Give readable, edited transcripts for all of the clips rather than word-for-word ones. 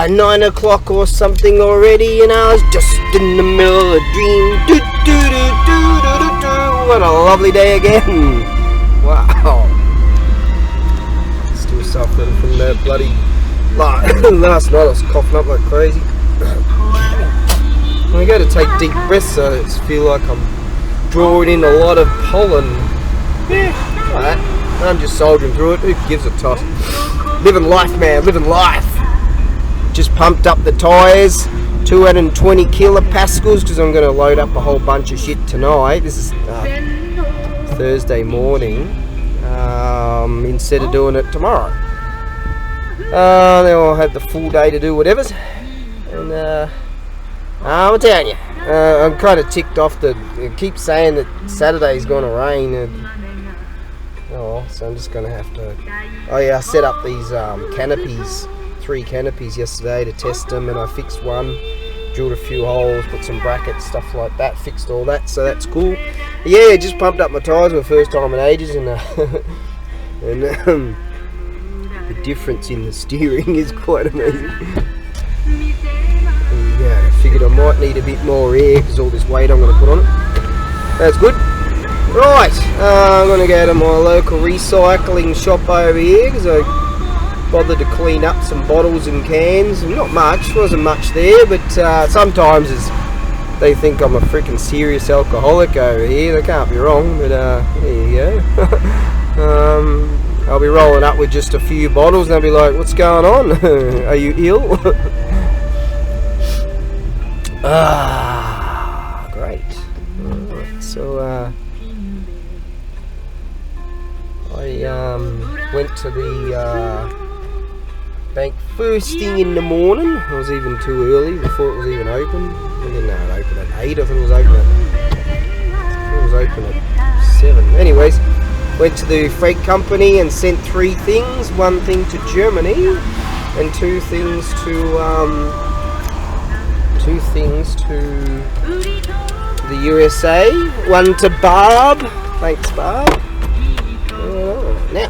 9 o'clock or something already, and I was just in the middle of a dream. What a lovely day again. Wow. Still suffering from that bloody last night. I was coughing up like crazy. When I go to take deep breaths, I just feel like I'm drawing in a lot of pollen. Yeah, alright. I'm just soldiering through it. Who gives a toss? Living life, man, living life. Just pumped up the tyres, 220 kilopascals, because I'm going to load up a whole bunch of shit tonight. This is Thursday morning, instead of doing it tomorrow. Then I'll have the full day to do whatever's. And I'm telling you, I'm kind of ticked off that it keeps saying that Saturday's going to rain. So I'm just going to have to... Oh yeah, I set up these canopies, 3 canopies yesterday to test them, and I fixed one, drilled a few holes, put some brackets, stuff like that, fixed all that, so that's cool. Yeah, just pumped up my tyres for the first time in ages, and the difference in the steering is quite amazing. And, yeah, I figured I might need a bit more air because all this weight I'm going to put on it. That's good. Right, I'm going to go to my local recycling shop over here because I bothered to clean up some bottles and cans. Not much, wasn't much there, but sometimes they think I'm a freaking serious alcoholic over here. They can't be wrong, but there you go. I'll be rolling up with just a few bottles and they'll be like, what's going on? Are you ill? Great. Alright, so I went to the bank first thing in the morning. I was even too early before it was even open. I didn't know it opened at 8. I thought it was open at 7. Anyways, went to the freight company and sent 3 things. 1 thing to Germany and 2 things to the USA. 1 to Barb. Thanks, Barb. Now,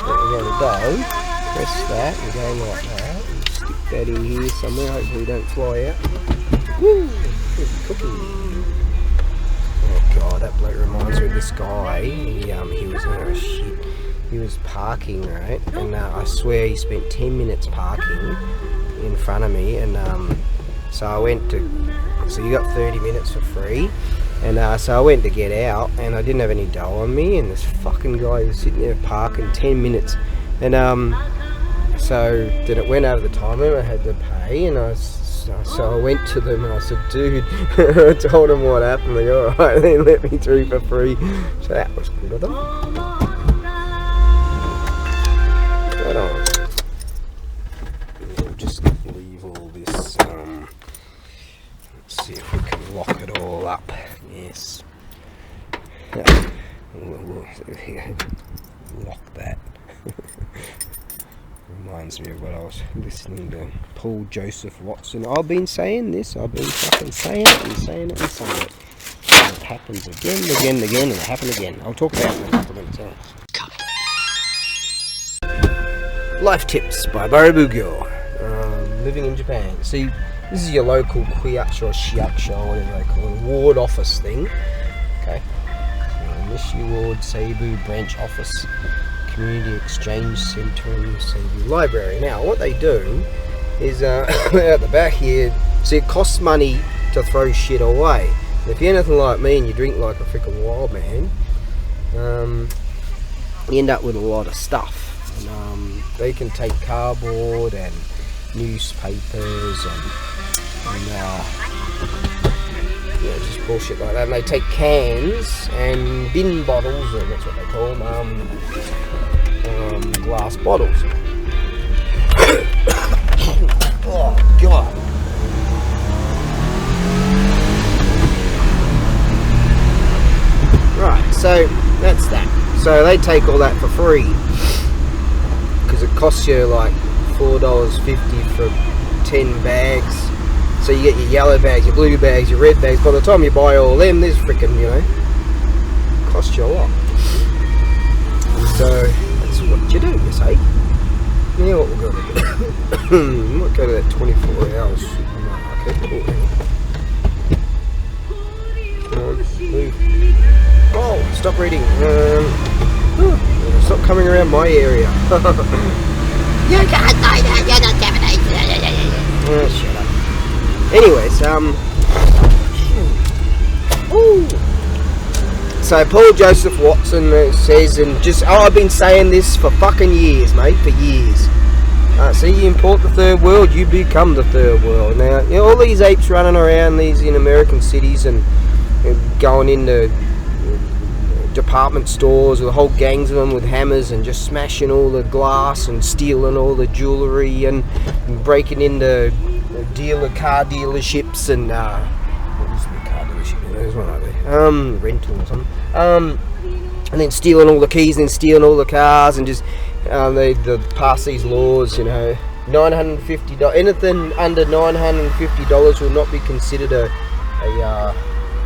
what we're going to do, press that and go like that, and stick that in here somewhere, hopefully we don't fly out. Woo! Cooking. Oh god, that bloke reminds me of this guy. He was parking, right, and I swear he spent 10 minutes parking in front of me, and so I went to, so you got 30 minutes for free. And so I went to get out, and I didn't have any dough on me, and this fucking guy was sitting there parking 10 minutes. And so then it went over the time limit, I had to pay, and so I went to them and I said, dude, I told them what happened. They go, alright, then let me through for free. So that was good of them. Hold on. We'll just leave all this, let's see if we can lock it all up. Yes. We'll lock that. Reminds me of what I was listening to Paul Joseph Watson. I've been saying this, I've been fucking saying it and saying it and saying it. And it happens again, and it happened again. I'll talk about it in a couple of minutes. Life Tips by ABAREBUGYO. Living in Japan. See, this is your local Kuyasha or Shiakusha, whatever they call it, ward office thing. Okay. Nishi Ward, Seibu Branch Office, Community Exchange Centre and Seibu Library. Now, what they do is, out the back here, see, it costs money to throw shit away. And if you're anything like me and you drink like a freaking wild man, you end up with a lot of stuff. And they can take cardboard and newspapers and just bullshit like that. And they take cans and bin bottles, or that's what they call them, glass bottles. Oh god. Right, so that's that. So they take all that for free because it costs you like $4.50 for 10 bags. So you get your yellow bags, your blue bags, your red bags. By the time you buy all them, there's freaking, cost you a lot. So that's what you do, you say. Yeah, what we'll go to we might go to that 24 hours supermarket. Oh, stop reading. Stop coming around my area. You can't say that, you're not 17. Shut up. Anyways, ooh. So Paul Joseph Watson says, and just, I've been saying this for fucking years, mate, for years. So you import the third world, you become the third world. Now, you know, all these apes running around these in American cities and going into department stores with whole gangs of them with hammers and just smashing all the glass and stealing all the jewellery and breaking into car dealerships and what was the car dealership? There's one over there. Rental or something. And then stealing all the keys and stealing all the cars and just they pass these laws, you know, $950. Anything under $950 will not be considered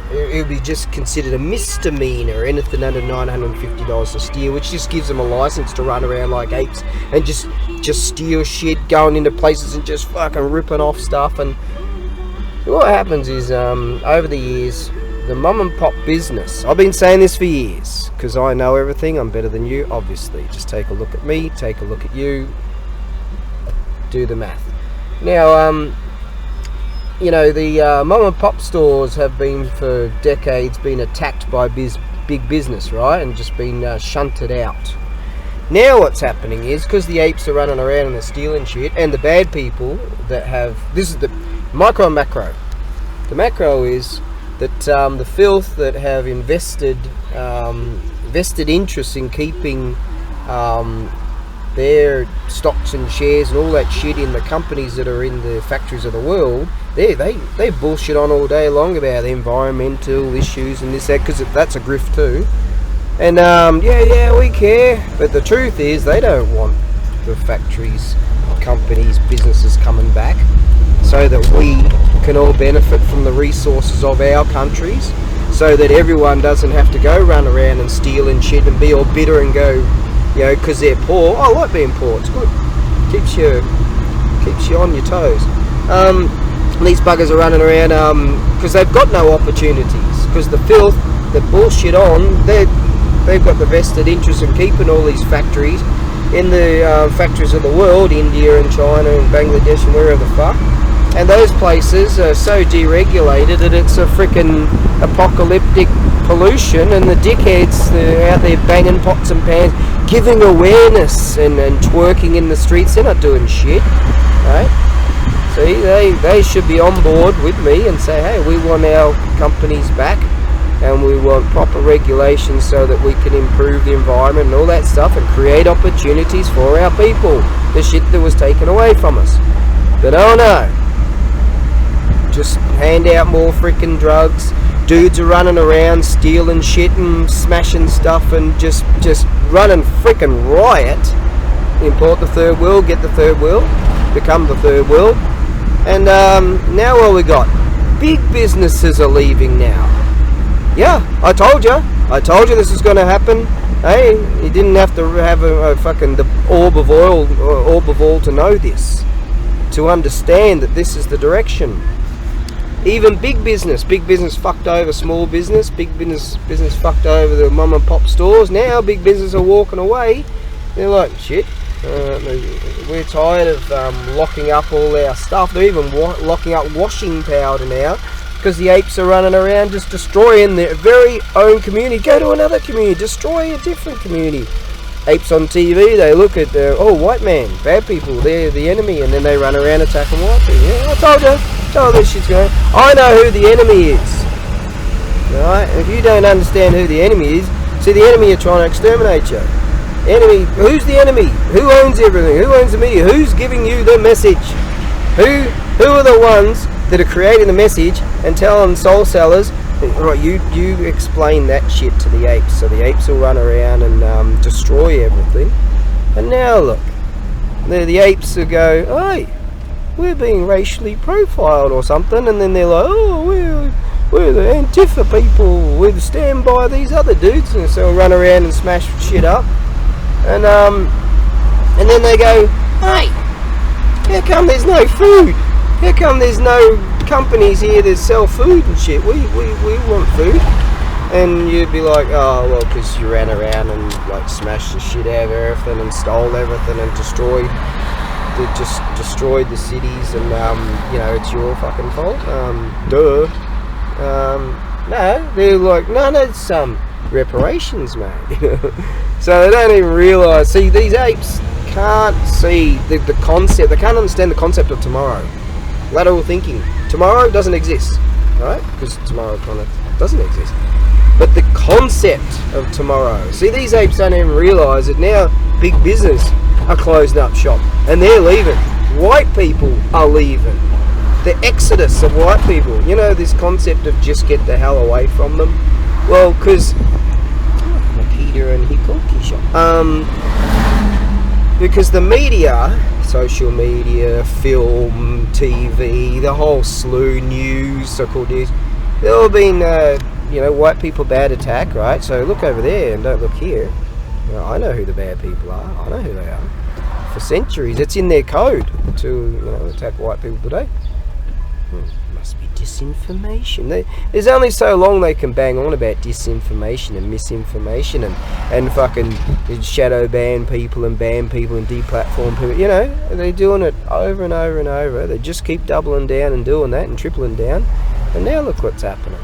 it would be just considered a misdemeanor. Anything under $950 to steal, which just gives them a license to run around like apes and just steal shit, going into places and just fucking ripping off stuff. And what happens is, over the years, the mum and pop business, I've been saying this for years, because I know everything, I'm better than you, obviously. Just take a look at me, take a look at you, do the math. Now, you know, the mum and pop stores have been for decades been attacked by big business, right, and just been shunted out. Now what's happening is, because the apes are running around and they're stealing shit, and the bad people that have, this is the micro and macro. The macro is that the filth that have vested interest in keeping their stocks and shares and all that shit in the companies that are in the factories of the world, they bullshit on all day long about the environmental issues and this, that, because that's a grift too. And yeah, we care, but the truth is they don't want the factories, companies, businesses coming back so that we can all benefit from the resources of our countries, so that everyone doesn't have to go run around and steal and shit and be all bitter and go, you know, because they're poor. I like being poor, it's good, keeps you on your toes. These buggers are running around because they've got no opportunities, because the filth that bullshit on, they've got the vested interest in keeping all these factories in the factories of the world, India and China and Bangladesh and wherever the fuck. And those places are so deregulated that it's a freaking apocalyptic pollution, and the dickheads are out there banging pots and pans, giving awareness and twerking in the streets. They're not doing shit, right? See, they should be on board with me and say, hey, we want our companies back, and we want proper regulations so that we can improve the environment and all that stuff and create opportunities for our people, the shit that was taken away from us. But oh no, just hand out more freaking drugs. Dudes are running around stealing shit and smashing stuff and just running freaking riot. Import the third world, get the third world, become the third world. And now what we got? Big businesses are leaving now. Yeah, I told you this is going to happen. Hey, you didn't have to have a fucking the orb of oil to know this, to understand that this is the direction. Even big business fucked over small business, big business fucked over the mum and pop stores. Now big business are walking away. They're like, shit, we're tired of locking up all our stuff. They're even locking up washing powder now, because the apes are running around just destroying their very own community. Go to another community, destroy a different community. Apes on TV, they look at, white man, bad people, they're the enemy, and then they run around attacking white people. Yeah, I told you this shit's going. I know who the enemy is. Alright, if you don't understand who the enemy is, see, the enemy are trying to exterminate you. Enemy, who's the enemy? Who owns everything? Who owns the media? Who's giving you the message? Who are the ones that are creating the message and telling soul sellers, right, you explain that shit to the apes, so the apes will run around and destroy everything. And now look, the apes will go, hey, we're being racially profiled or something, and then they're like, oh, we're the Antifa people, we stand by these other dudes, and so they'll run around and smash shit up. And then they go, Hey, how come there's no food? How come there's no companies here that sell food and shit? We want food. And you'd be like, oh, well, because you ran around and, like, smashed the shit out of everything and stole everything and destroyed the cities and, you know, it's your fucking fault. Duh. No, they're like, no, it's, reparations, mate. So they don't even realise. See, these apes can't see the concept. They can't understand the concept of tomorrow. Lateral thinking. Tomorrow doesn't exist, right? Because tomorrow kind of doesn't exist. But the concept of tomorrow. See, these apes don't even realise that now big business are closing up shop and they're leaving. White people are leaving. The exodus of white people. You know, this concept of just get the hell away from them. Well, because Makita and Hikoki shop. Because the media, social media, film, TV, the whole slew, news, so-called news, they've all been, you know, white people bad attack, right? So look over there and don't look here. You know, I know who the bad people are. I know who they are. For centuries, it's in their code to, you know, attack white people today. Must be disinformation. There's only so long they can bang on about disinformation and misinformation and fucking shadow ban people and deplatform people. You know, they're doing it over and over and over. They just keep doubling down and doing that and tripling down. And now look what's happening.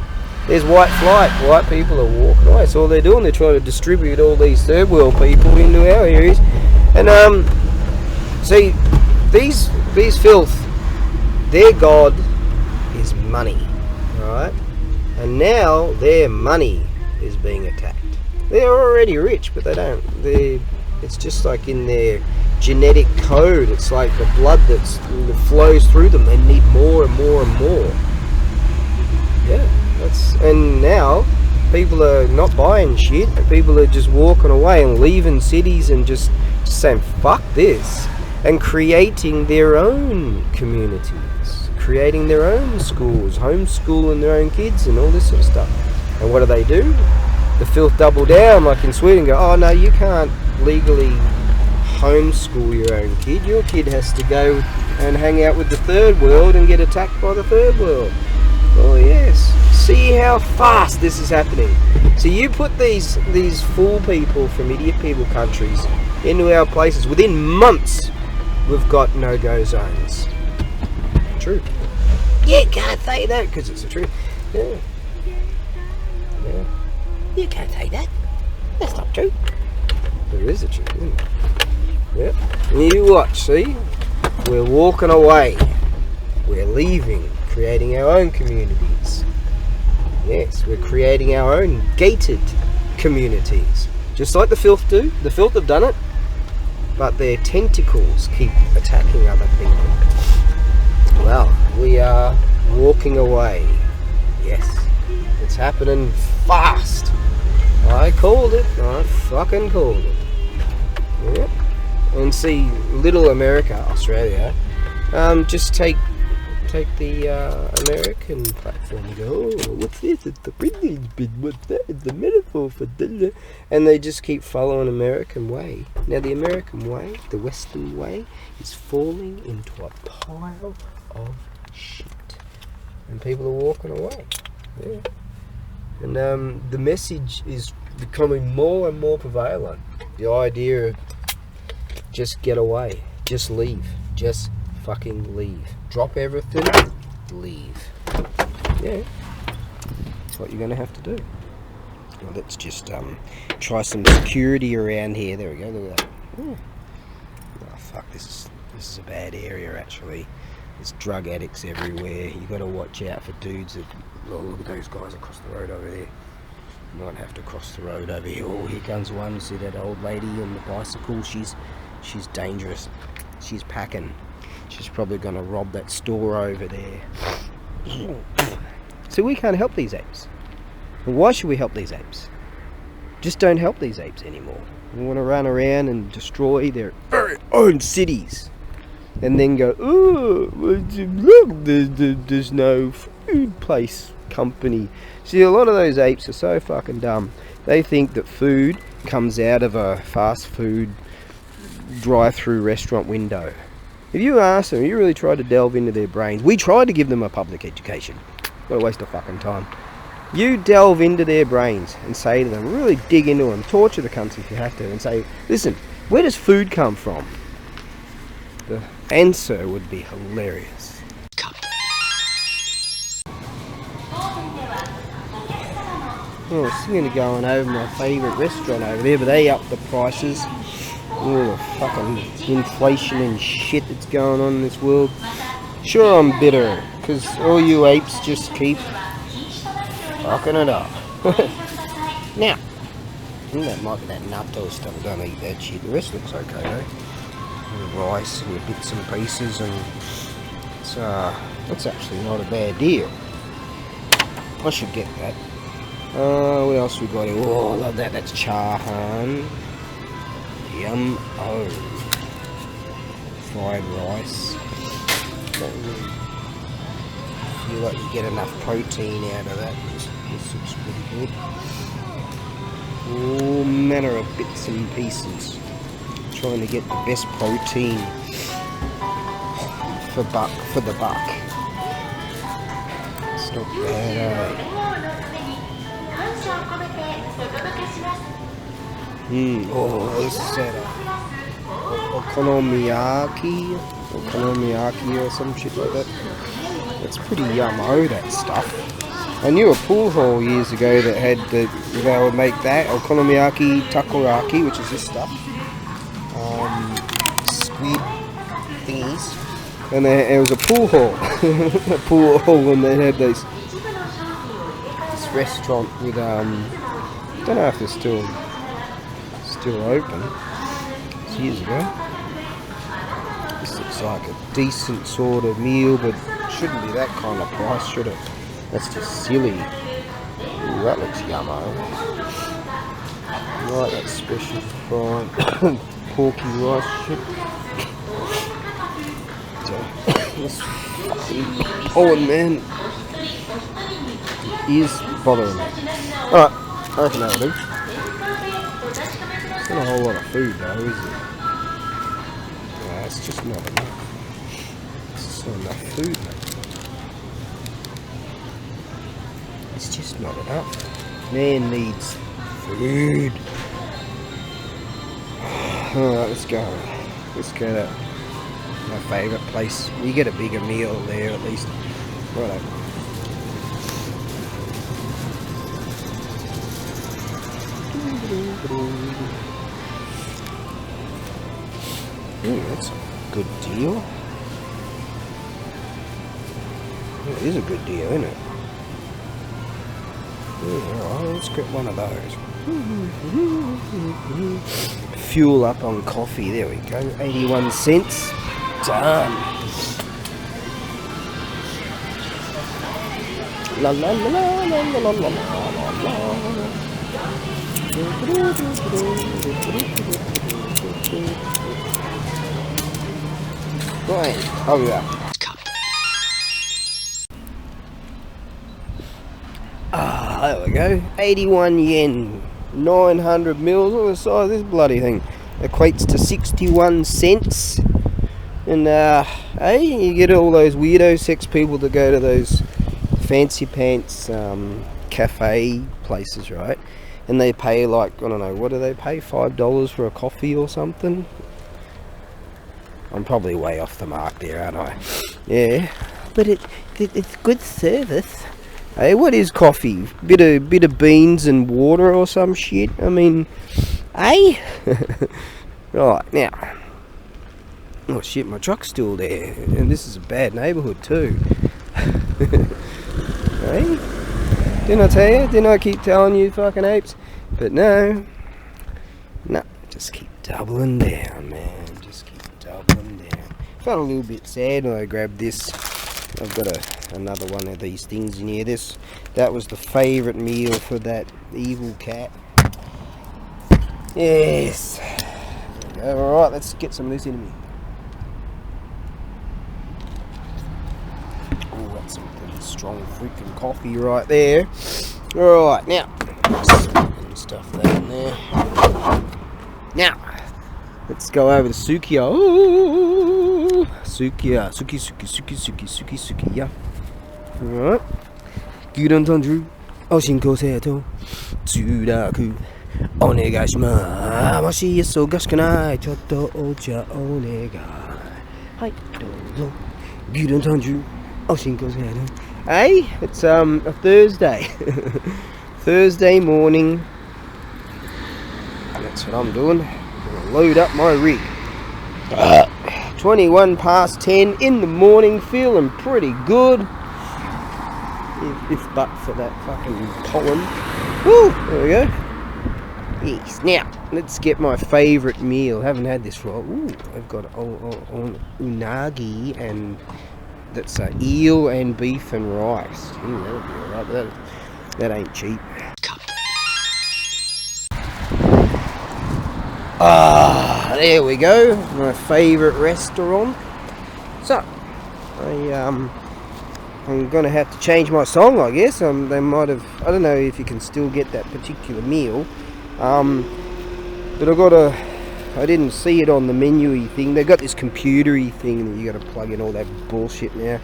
There's white flight. White people are walking away. So all they're doing, they're trying to distribute all these third world people into our areas. And see, these filth, their god is money, right? And now their money is being attacked. They're already rich, but it's just like in their genetic code. It's like the blood that flows through them. They need more and more and more. Yeah, and now people are not buying shit. People are just walking away and leaving cities and just saying fuck this and creating their own communities, creating their own schools, homeschooling their own kids and all this sort of stuff. And what do? The filth double down, like in Sweden, go, oh no, you can't legally homeschool your own kid. Your kid has to go and hang out with the third world and get attacked by the third world. Oh yes. See how fast this is happening. So you put these fool people from idiot people countries into our places. Within months, we've got no-go zones. True. You can't say that because it's the truth. Yeah. Yeah. You can't say that. That's not true. It is the truth, isn't it? Yeah. And you watch, see? We're walking away. We're leaving, creating our own communities. Yes, we're creating our own gated communities. Just like the filth do. The filth have done it. But their tentacles keep attacking other people. Well, we are walking away. Yes. It's happening fast. I called it. I fucking called it. Yep. And see, little America, Australia, just take the American platform and go, oh, what's this? It's the British bit. What's that? It's the metaphor for da-da. And they just keep following American way. Now the American way, the Western way, is falling into a pile of shit. And people are walking away. Yeah. And the message is becoming more and more prevalent. The idea of just get away. Just leave. Just fucking leave. Drop everything, leave. Yeah. That's what you're going to have to do. Well, let's just try some security around here. There we go. Look at that. Ooh. Oh, fuck. This is a bad area, actually. There's drug addicts everywhere. You got to watch out for dudes that... Oh, look at those guys across the road over there. You might have to cross the road over here. Oh, here comes one. See that old lady on the bicycle? She's dangerous. She's packing. She's probably going to rob that store over there. So we can't help these apes. And why should we help these apes? Just don't help these apes anymore. We want to run around and destroy their own cities. And then go, oh, look, there's no food place company. See, a lot of those apes are so fucking dumb. They think that food comes out of a fast food drive-through restaurant window. If you ask them, you really try to delve into their brains. We tried to give them a public education. What a waste of fucking time. You delve into their brains and say to them, really dig into them, torture the cunts if you have to, and say, listen, where does food come from? The answer would be hilarious. Oh, I was thinking of going over my favourite restaurant over there, but they upped the prices. All the fucking inflation and shit that's going on in this world. Sure, I'm bitter, because all you apes just keep fucking it up. Now, that might be that natto stuff. Don't eat that shit. The rest looks okay, though. The rice and the bits and pieces, and it's actually not a bad deal. I should get that. What else we got here? Oh, I love that. That's charhan. Yum. Oh. Fried rice. Don't really feel like you get enough protein out of that. This looks pretty good. All manner of bits and pieces. Trying to get the best protein for the buck. It's not bad, eh? Oh, this is okonomiyaki or some shit like that. It's pretty yummo, that stuff. I knew a pool hall years ago that had they would make that okonomiyaki takoyaki, which is this stuff. Squid thingies. And there was a pool hall, and they had this restaurant with I don't know if they're still open. It's years ago. This looks like a decent sort of meal, but shouldn't be that kind of price, should it? That's just silly. Ooh, that looks yummo. Right, that special fried porky rice shit. This fucking pollen, man, is bothering me. Alright, I reckon that'll do. It's not a whole lot of food though, is it? No, it's just not enough. It's just not enough food, mate. It's just not enough. Man needs food. Alright, let's go. Let's go to my favourite place. You get a bigger meal there at least. Righto. Ooh, that's a good deal. It is a good deal, isn't it? Yeah, alright, let's get one of those. Fuel up on coffee, there we go. 81 cents. Done. La la la la la la la la la. Right, oh yeah. Ah, there we go. 81 yen. 900 mils. What the size of this bloody thing? Equates to 61 cents. And, hey, you get all those weirdo sex people that go to those fancy pants cafe places, right? And they pay like, I don't know, what do they pay? $5 for a coffee or something? I'm probably way off the mark there, aren't I? Yeah, but it's good service. Hey, what is coffee? Bit of beans and water or some shit? I mean, hey? Right, now. Oh shit, my truck's still there. And this is a bad neighbourhood too. Hey? Didn't I tell you? Didn't I keep telling you, fucking apes? But no. No, just keep doubling down, man. Just keep doubling down. Felt a little bit sad when I grabbed this. I've got another one of these things in here. That was the favourite meal for that evil cat. Yes. Alright, let's get some of this into me. Oh, that's some pretty strong freaking coffee right there. Alright, now, stuff that in there. Now, Let's go over to Sukiya. Ooh, Sukiya. Sukiya. Alright. Good entendu. Oshinko seto. Tsudaku. Onegaishimasu. Moshi isogashiku nai. Chotto ocha onegai. Hai, dozo. Good entendu. Oshinko seto. Hey, it's a Thursday. Thursday morning. That's what I'm doing. I'm gonna load up my rig. 21 past 10 in the morning, feeling pretty good. If but for that fucking pollen. Woo! There we go. Yes. Now, let's get my favourite meal. Haven't had this for a while. Ooh, I've got unagi, and that's eel and beef and rice. That'll be alright, but that ain't cheap. Ah, there we go. My favourite restaurant. So, I'm gonna have to change my song, I guess. They might have. I don't know if you can still get that particular meal. But I didn't see it on the menu-y thing. They've got this computer-y thing that you got to plug in all that bullshit now.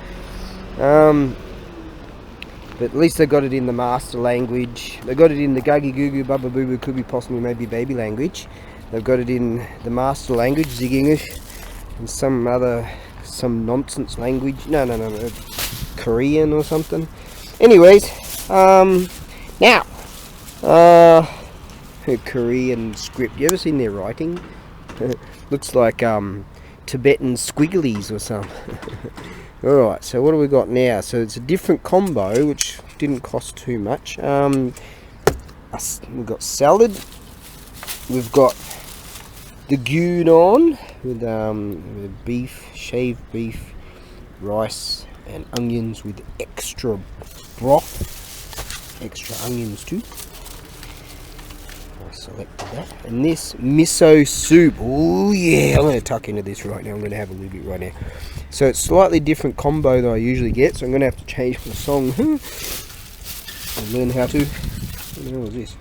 But at least they got it in the master language. They got it in the Guggy Goo Goo Bubba Boo Boo Kubi Possibly Maybe Baby language. They've got it in the master language, Zig English, and some nonsense language. No, Korean or something. Anyways, now, Korean script. You ever seen their writing? Looks like Tibetan squigglies or something. Alright, so what do we got now? So it's a different combo, which didn't cost too much. We've got salad. We've got the gyudon with beef, shaved beef, rice, and onions with extra broth. Extra onions too. I selected that. And this miso soup. Oh yeah, I'm going to tuck into this right now. I'm going to have a little bit right now. So it's slightly different combo than I usually get, so I'm going to have to change my song and learn how to. What the hell is this?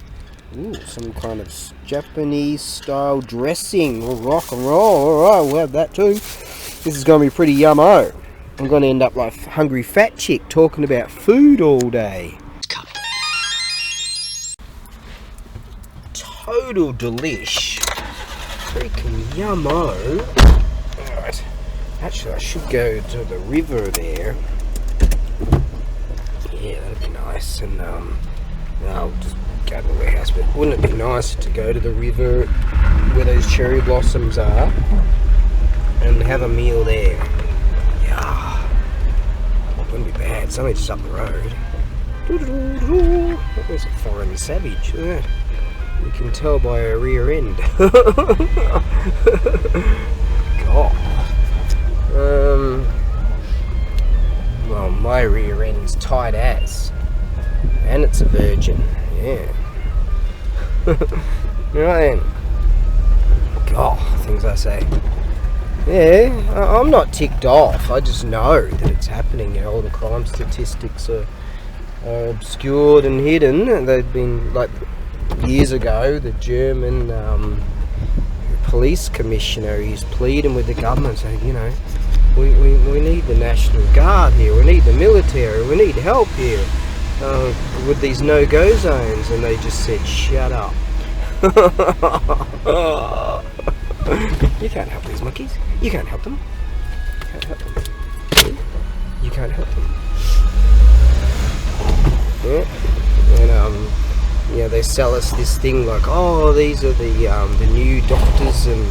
Ooh, some kind of Japanese style dressing. Rock and roll. Alright, we'll have that too. This is going to be pretty yummo. I'm going to end up like a hungry fat chick talking about food all day. Total delish. Freaking yummo. Alright. Actually, I should go to the river there. Yeah, that'd be nice. And I'll just go to the warehouse. But wouldn't it be nice to go to the river where those cherry blossoms are and have a meal there? Yeah. Wouldn't be bad. It's only just up the road. There's a foreign savage. You can tell by her rear end. God. Well, my rear end's tight as, and it's a virgin. Yeah. Right then. God, things I say. Yeah, I'm not ticked off. I just know that it's happening. You know, all the crime statistics are obscured and hidden. They've been, like, years ago, the German police commissioner is pleading with the government, saying, you know, we need the National Guard here, we need the military, we need help here with these no-go zones, and they just said, shut up. You can't help these monkeys. You can't help them. You can't help them. You can't help them. Yeah. And yeah, they sell us this thing like, oh, these are the new doctors and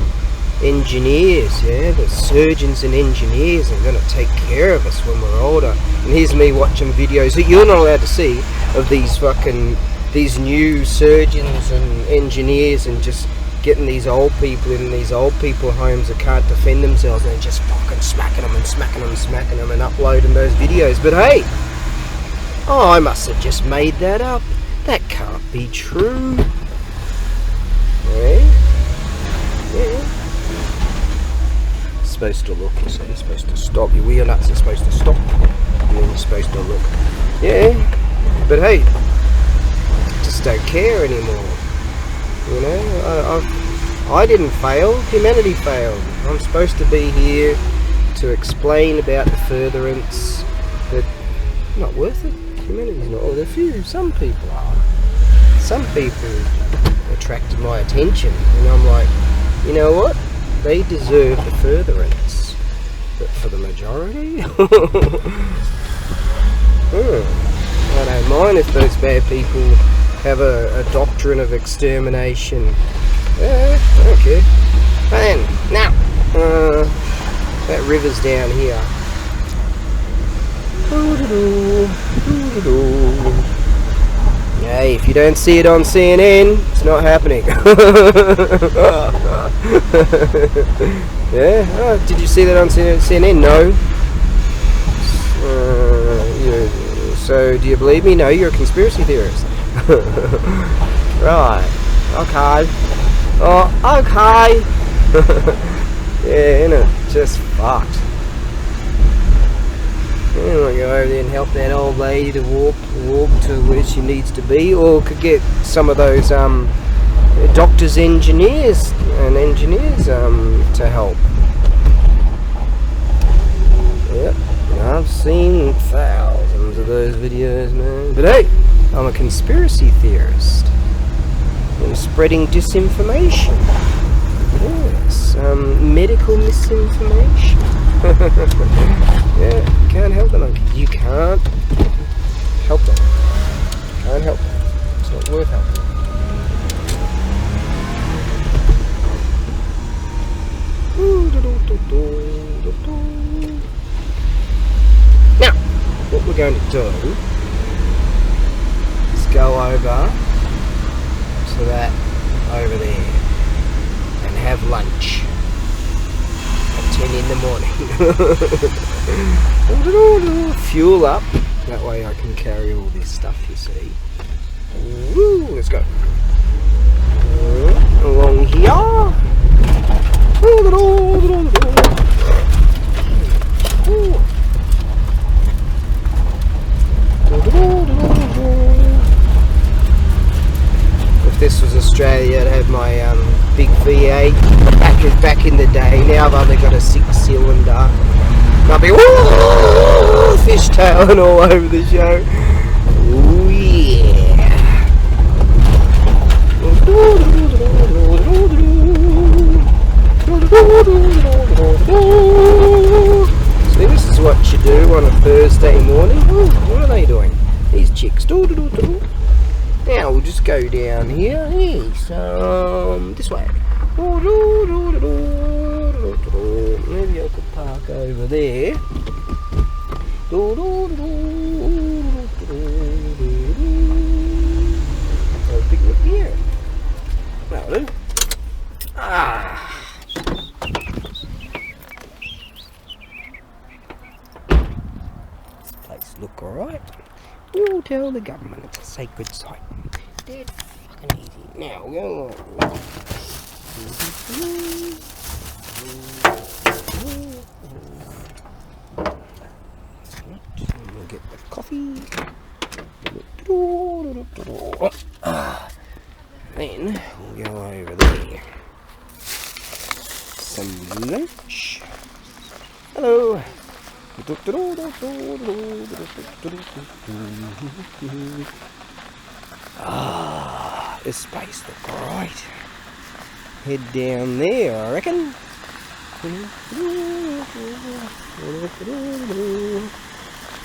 engineers, yeah, the surgeons and engineers are going to take care of us when we're older. And here's me watching videos that you're not allowed to see of these new surgeons and engineers, and just getting these old people in these old people homes that can't defend themselves, and just fucking smacking them and smacking them and smacking them and uploading those videos. But hey, oh, I must have just made that up. That can't be true. Yeah. Yeah. It's supposed to look, you see, you're supposed to stop. Your wheel nuts are supposed to stop, and then you're supposed to look. Yeah. But hey, I just don't care anymore. You know, I didn't fail, humanity failed. I'm supposed to be here to explain about the furtherance, but not worth it. Humanity's not worth it. Some people are. Some people attracted my attention, and I'm like, you know what? They deserve the furtherance. But for the majority? I don't mind if those bad people have a doctrine of extermination. I don't care. And now, that river's down here. Hey, if you don't see it on CNN, it's not happening. Yeah? Oh, did you see that on CNN? No. So, do you believe me? No, you're a conspiracy theorist. Right. Okay. Oh, okay. Yeah, isn't it? Just fucked. I'll go over there and help that old lady to walk to where she needs to be, or could get some of those doctors, engineers to help. Yep, I've seen thousands of those videos, man. But hey, I'm a conspiracy theorist. I'm spreading disinformation. Yes, medical misinformation. Yeah, can't help them. You can't help them. Can't help them. It's not worth helping. Now, what we're going to do is go over to that over there and have lunch. 10 in the morning. Fuel up. That way I can carry all this stuff, you see. Woo, let's go. Along here. If this was Australia, I'd have my big V8 back in the day. Now I've only got a 6-cylinder. I'll be fishtailing all over the show. Ooh yeah. See, this is what you do on a Thursday morning. Ooh, what are they doing? These chicks. Now we'll just go down here. Yes, this way. Maybe I could park over there. Have a picnic here. That'll do. This place look alright. We'll tell the government it's a sacred site. Dead fucking easy. Now we'll go on. We'll get the coffee. Then we'll go over there. Some lunch. Hello. This space look alright. Head down there, I reckon.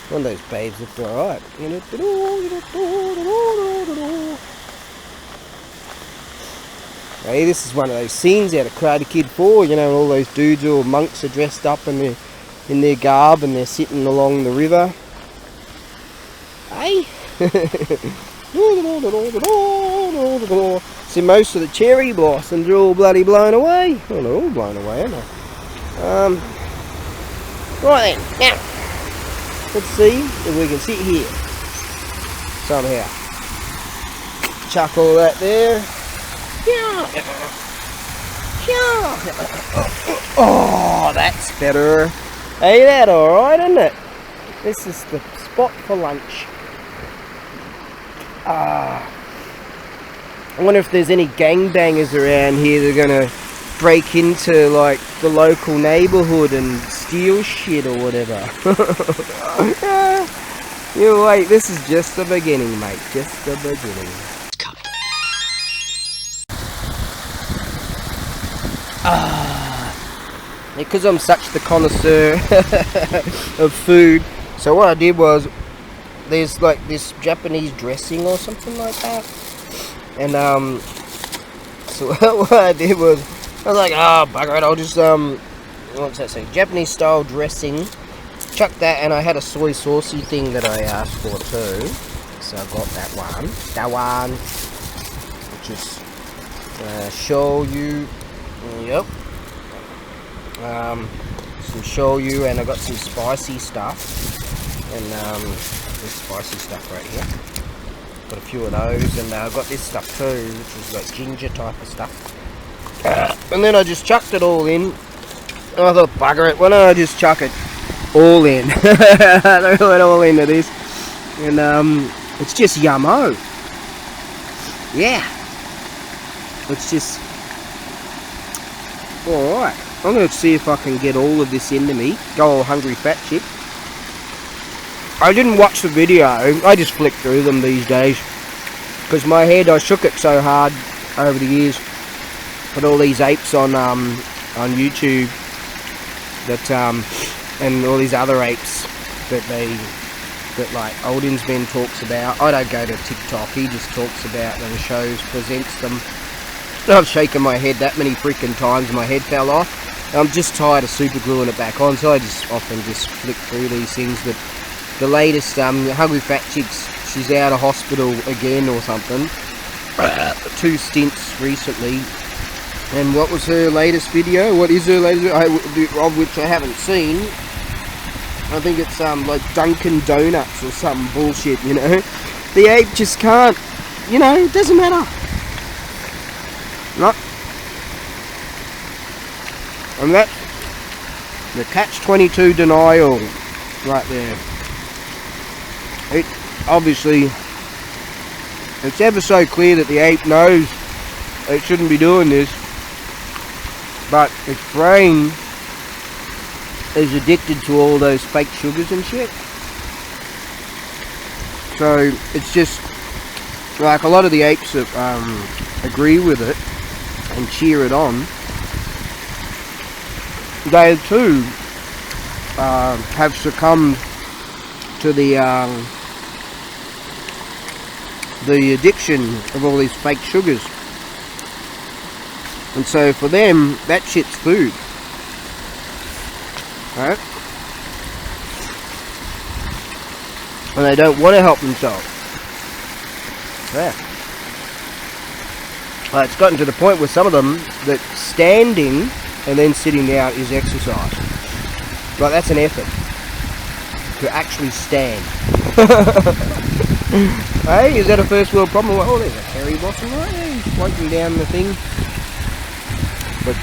One of those babes looked alright. Hey, this is one of those scenes out of Karate Kid 4, you know, all those dudes or monks are dressed up in their garb and they're sitting along the river. Hey? See, most of the cherry blossoms are all bloody blown away. Well, they're all blown away, aren't they? Right then, now, let's see if we can sit here somehow. Chuck all that there. Oh, that's better. Ain't that alright, isn't it? This is the spot for lunch. I wonder if there's any gangbangers around here that are gonna break into like the local neighbourhood and steal shit or whatever. You wait, this is just the beginning, mate. Just the beginning. Because I'm such the connoisseur of food, so what I did was, there's like this Japanese dressing or something like that, and so what I did was, I was like, oh bugger it, I'll just what's that say, Japanese style dressing, chuck that, and I had a soy saucy thing that I asked for too, so I got that one, which is shoyu, yep, some shoyu, and I got some spicy stuff, and this spicy stuff right here, got a few of those, and I got this stuff too, which is like ginger type of stuff, and then I just chucked it all in. I thought, bugger it, why don't I just chuck it all in? I threw it all into this, and it's just yummo. Yeah, it's just alright. I'm going to see if I can get all of this into me. Go all hungry fat chip. I didn't watch the video, I just flicked through them these days, because my head, I shook it so hard over the years. Put all these apes on YouTube, that and all these other apes that like Oldin's Ben talks about. I don't go to TikTok, he just talks about them, shows, presents them. I've shaken my head that many freaking times, my head fell off. I'm just tired of super gluing it back on, so I just often just flick through these things. But the latest, Hungry Fat Chicks, she's out of hospital again or something. 2 stints recently. And what was her latest video? What is her latest video? Of which I haven't seen. I think it's like Dunkin' Donuts or some bullshit, you know. The ape just can't, you know, it doesn't matter. No. And that's the catch-22 denial right there. It obviously, it's ever so clear that the ape knows it shouldn't be doing this, but its brain is addicted to all those fake sugars and shit. So it's just like a lot of the apes that agree with it and cheer it on, they too have succumbed to the addiction of all these fake sugars. And so for them, that shit's food. Right? And they don't want to help themselves. Yeah. It's gotten to the point with some of them that standing and then sitting down is exercise. Like, that's an effort. To actually stand. Hey, is that a first world problem? Oh, there's a cherry blossom right there. He's floating down the thing. But,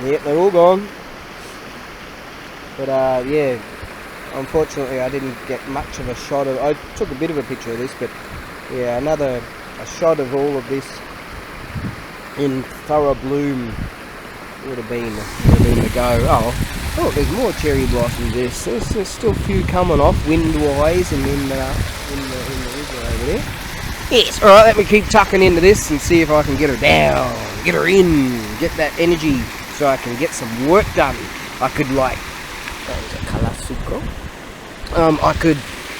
yeah, they're all gone. But, yeah, unfortunately I didn't get much of a shot of, I took a bit of a picture of this, but, yeah, a shot of all of this in thorough bloom would have been the go. Oh, there's more cherry blossoms. There's still a few coming off wind-wise and in the river over there. Yes, alright, let me keep tucking into this and see if I can get her down, get her in, get that energy so I can get some work done. I could like,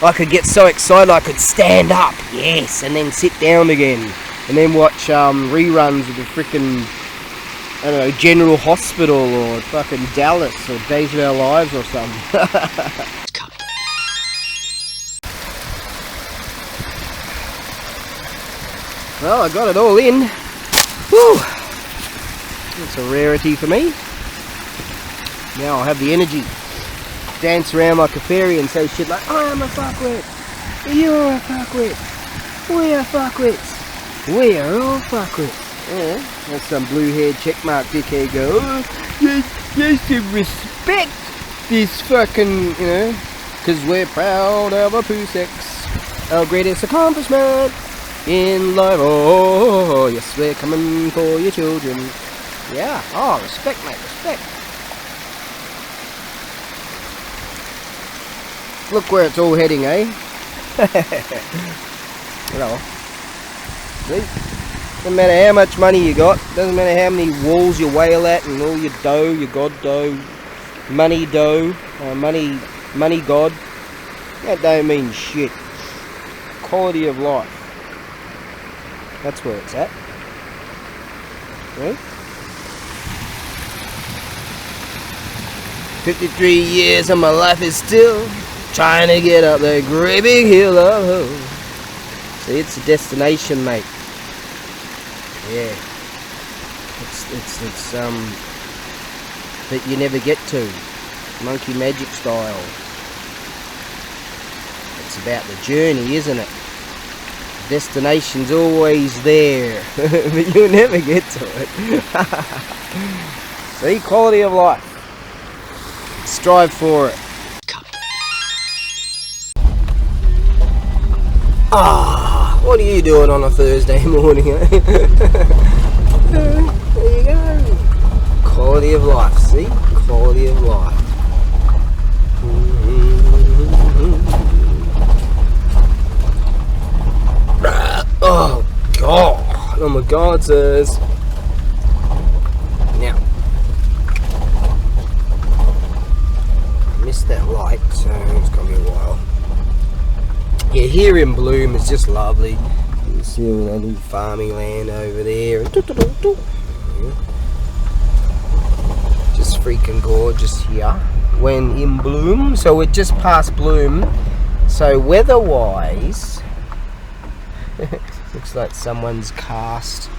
I could get so excited I could stand up, yes, and then sit down again, and then watch reruns of the frickin', I don't know, General Hospital or fucking Dallas or Days of Our Lives or something. Well, I got it all in. Whew. That's a rarity for me. Now I'll have the energy. Dance around like a fairy and say shit like, I am a fuckwit. You're a fuckwit. We're fuckwits. We're all fuckwits. Yeah, that's some blue-haired checkmark dickhead go, oh, you should respect this fucking, you know, because we're proud of our poo sex. Our greatest accomplishment. in life. Oh, yes, we're coming for your children. Yeah. Oh, respect, mate, respect. Look where it's all heading, eh? You know. See? Doesn't matter how much money you got. Doesn't matter how many walls you wail at and all your dough, your god dough, money dough, money god. That don't mean shit. Quality of life. That's where it's at. Right? 53 years and my life is still trying to get up that great big hill of hope. See, it's a destination, mate. Yeah. It's that you never get to. Monkey magic style. It's about the journey, isn't it? Destination's always there, but you'll never get to it. See, quality of life. Strive for it. Ah, what are you doing on a Thursday morning? Eh? There you go. Quality of life. See, quality of life. Oh God! Oh my God, sirs. Now, I missed that light, so it's gonna be a while. Yeah, here in Bloom is just lovely. You can see all that little farming land over there. Yeah. Just freaking gorgeous here when in Bloom. So we're just past Bloom. So weather-wise, looks like someone's cast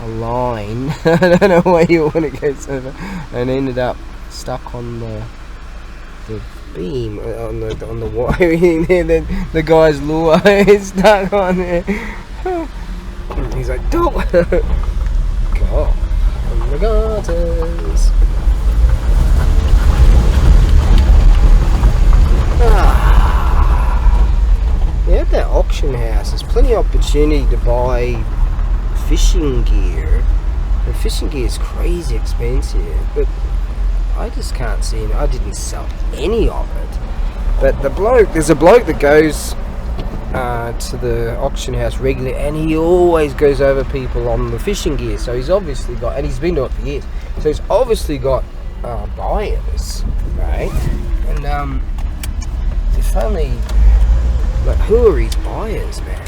a line. I don't know where you want to go so far, and ended up stuck on the beam on the wiring there. Then the guy's lure is stuck on there. He's like, "Don't!" God, oh my God! Yeah, at that auction house, there's plenty of opportunity to buy fishing gear. The fishing gear is crazy expensive, but I just can't see it. I didn't sell any of it. But there's a bloke that goes to the auction house regularly, and he always goes over people on the fishing gear. So he's obviously got, and he's been doing it for years, so he's obviously got buyers, right? And if only, like, who are his buyers, man?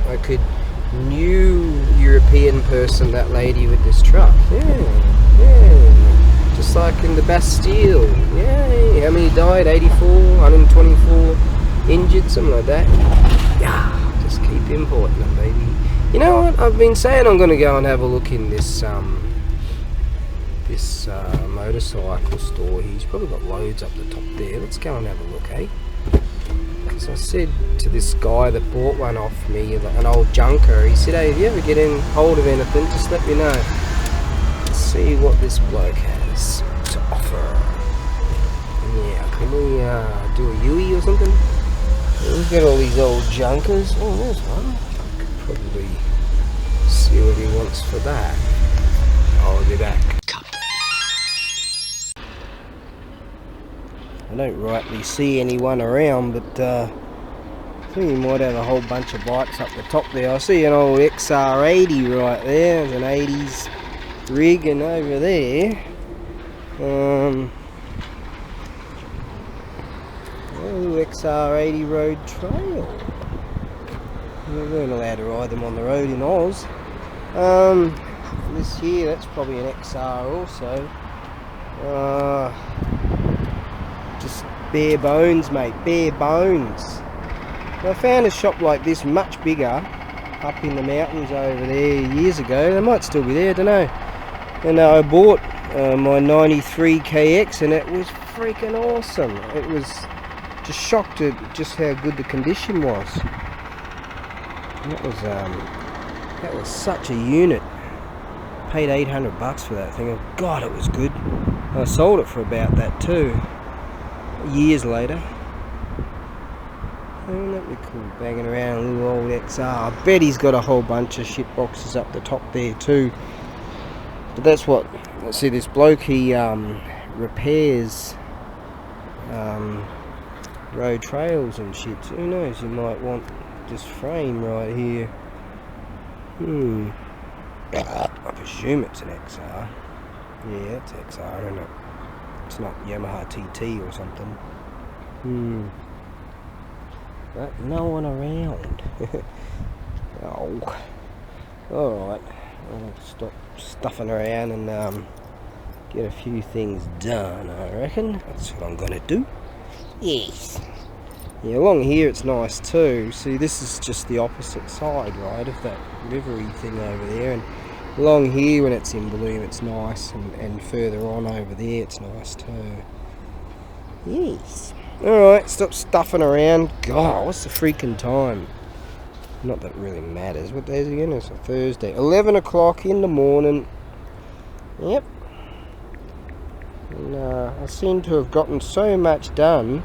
I could new European person, that lady with this truck. Yeah. Just like in the Bastille. Yay. How many died? 84, 124 injured, something like that. Yeah. Just keep importing them, baby. You know what? I've been saying I'm going to go and have a look in this motorcycle store. He's probably got loads up the top there. Let's go and have a look, eh? Because I said to this guy that bought one off me, an old junker, he said, "Hey, if you ever get in hold of anything, just let me know." Let's see what this bloke has to offer. Yeah, can we do a Yui or something? We've got all these old junkers. Oh, there's one. Could probably see what he wants for that. I'll be back. I don't rightly see anyone around, but I think he might have a whole bunch of bikes up the top there. I see an old XR80 right there. There's an 80s rig, and over there, XR80 road trail. We weren't allowed to ride them on the road in Oz. This here, that's probably an XR also. Just bare bones, mate, bare bones. I found a shop like this much bigger up in the mountains over there years ago. They might still be there, I don't know. And I bought my 93 KX, and it was freaking awesome. It was just shocked at just how good the condition was. And that was such a unit. Paid $800 for that thing. God, it was good. I sold it for about that too. Years later. Wouldn't that be cool, banging around a little old XR. I bet he's got a whole bunch of shit boxes up the top there too. But that's what, let's see, this bloke, he repairs road trails and shit. So who knows, you might want this frame right here. I presume it's an XR. Yeah, it's XR, I don't know. It's not Yamaha TT or something. But no one around. Oh. Alright. I'll stop stuffing around and get a few things done, I reckon. That's what I'm gonna do. Yes. Yeah, along here it's nice too. See, this is just the opposite side, right, of that livery thing over there. And along here when it's in bloom it's nice, and further on over there it's nice too. Yes. Alright, stop stuffing around. God, what's the freaking time? Not that it really matters. What day is it again? It's a Thursday. 11 o'clock in the morning. Yep. And, I seem to have gotten so much done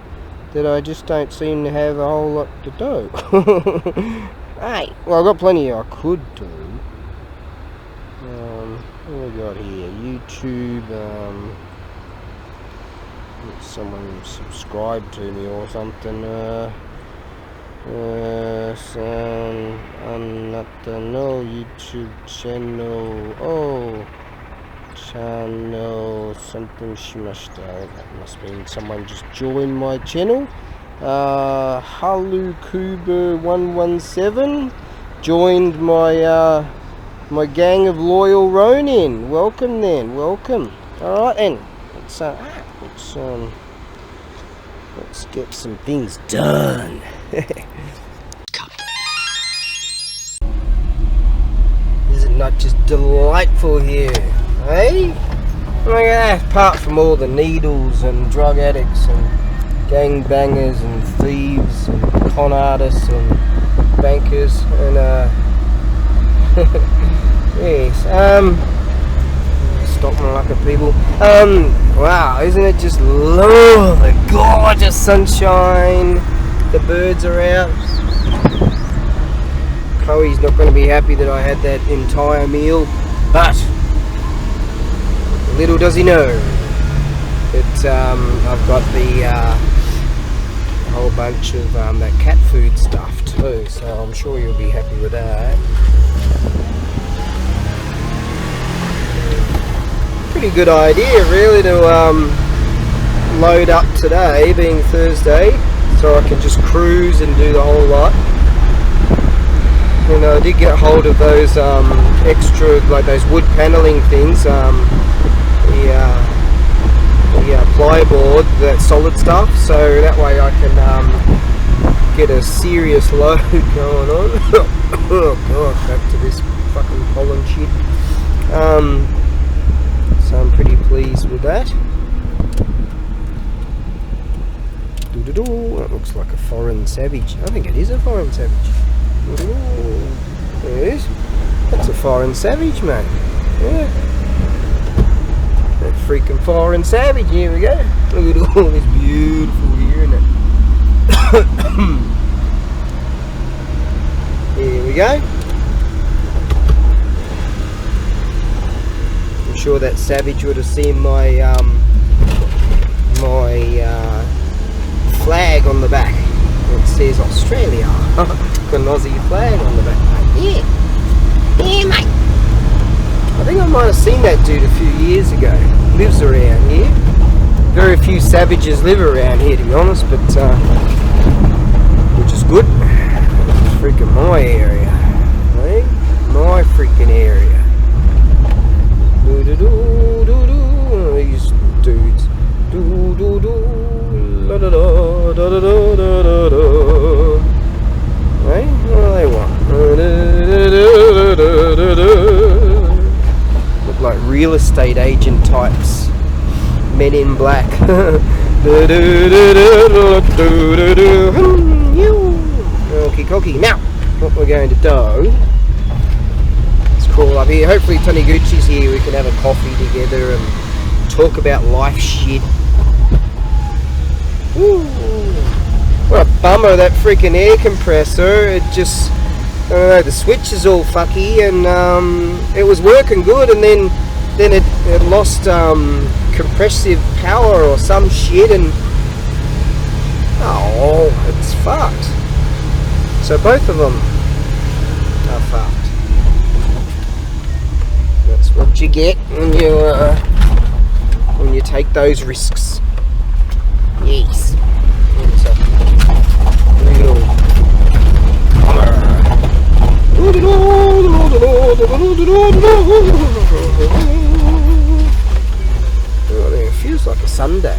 that I just don't seem to have a whole lot to do. Hey, well, I've got plenty I could do. What have we got here? YouTube, someone subscribed to me or something. Not no YouTube channel. Oh, channel something shimashita. That must mean someone just joined my channel. Halukuba117 joined my my gang of loyal Ronin. Welcome then, welcome. All right then. Let's get some things done. Is it not just delightful here, eh? Look at that. Apart from all the needles and drug addicts and gang bangers and thieves and con artists and bankers and yes, Stockman like people. Wow, isn't it just lovely, gorgeous sunshine? The birds are out. Chloe's not going to be happy that I had that entire meal, but little does he know that I've got the whole bunch of that cat food stuff too, so I'm sure you'll be happy with that. Pretty good idea really to load up today, being Thursday, so I can just cruise and do the whole lot. And I did get hold of those extra, like those wood paneling things, the plyboard, that solid stuff, so that way I can get a serious load going on. Oh god, back to this fucking pollen shit. So I'm pretty pleased with that. That looks like a foreign savage. I think it is a foreign savage. There it is. That's a foreign savage, mate. Yeah. That freaking foreign savage. Here we go. Look at all this beautiful here, isn't it? Here we go. I'm sure that savage would have seen my flag on the back. It says Australia. Got an Aussie flag on the back. Yeah. Yeah, mate. I think I might have seen that dude a few years ago. Lives around here. Very few savages live around here, to be honest, but which is good. It's freaking my area, right? My freaking area. These dudes. La da da da da da da da. Right? What do they want? Look like real estate agent types. Men in black. Okie dokie. Now, what we're going to do, let's crawl up here. Hopefully Taniguchi's here. We can have a coffee together and talk about life shit. Ooh. What a bummer, that freaking air compressor. It just, I don't know, the switch is all fucky, and it was working good, and then it lost compressive power or some shit, and oh, it's fucked. So both of them are fucked. That's what you get when you take those risks. Yes. It's a real bummer. Oh, it feels like a Sunday.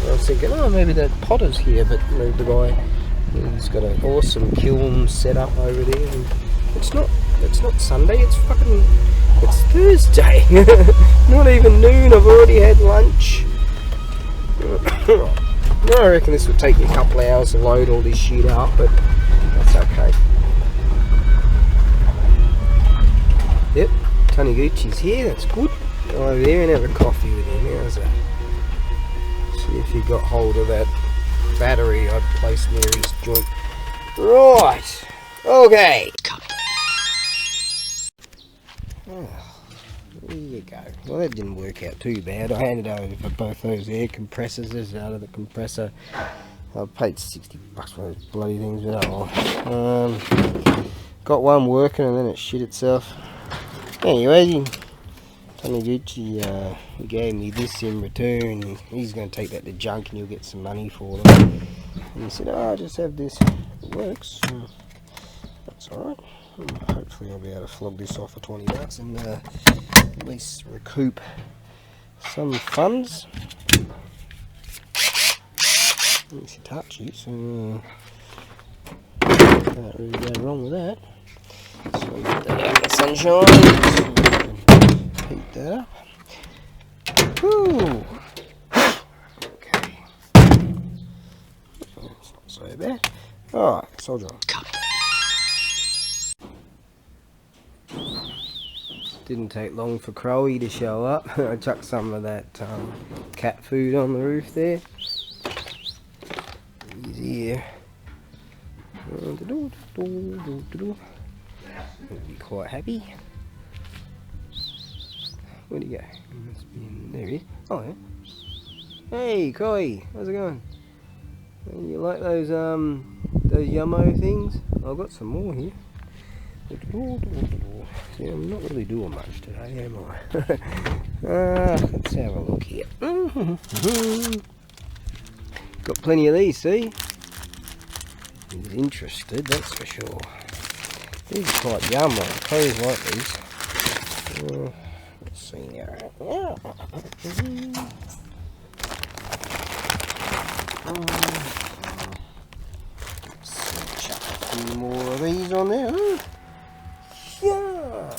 I was thinking, oh, maybe that Potter's here, but you know, the guy, he's got an awesome kiln set up over there. And it's not Sunday. It's Thursday. Not even noon. I've already had lunch. I reckon this would take me a couple of hours to load all this shit up, but that's okay. Yep, Taniguchi's here, that's good. Go over there and have a coffee with him. How's that? See if he got hold of that battery I'd placed near his joint. Right, okay. Oh, there you go. Well, that didn't work out too bad. I handed over for both those air compressors. This out of the compressor. I paid $60 for those bloody things, but oh well. Got one working and then it shit itself. Anyway, Taniguchi he gave me this in return. He's going to take that to junk and you'll get some money for them. And he said, oh, I just have this. It works. That's alright. Hopefully I'll be able to flog this off for $20 and at least recoup some funds. It's touchy, so can't really go wrong with that. So I'll get that out in the sunshine so heat that up. Whew. Okay. That's not so bad. Alright, soldier on. Didn't take long for Crowy to show up. I chucked some of that cat food on the roof there. He's here. He'll be quite happy. Where'd he go? He must be in there. He is. Oh yeah. Hey Crowy, how's it going? You like those yummo things? I've got some more here. See, I'm not really doing much today, am I? Let's have a look here. Got plenty of these, see? He's interested, that's for sure. These are quite yum, I suppose like these. Let's see now. Let's chuck a few more of these on there. Yeah.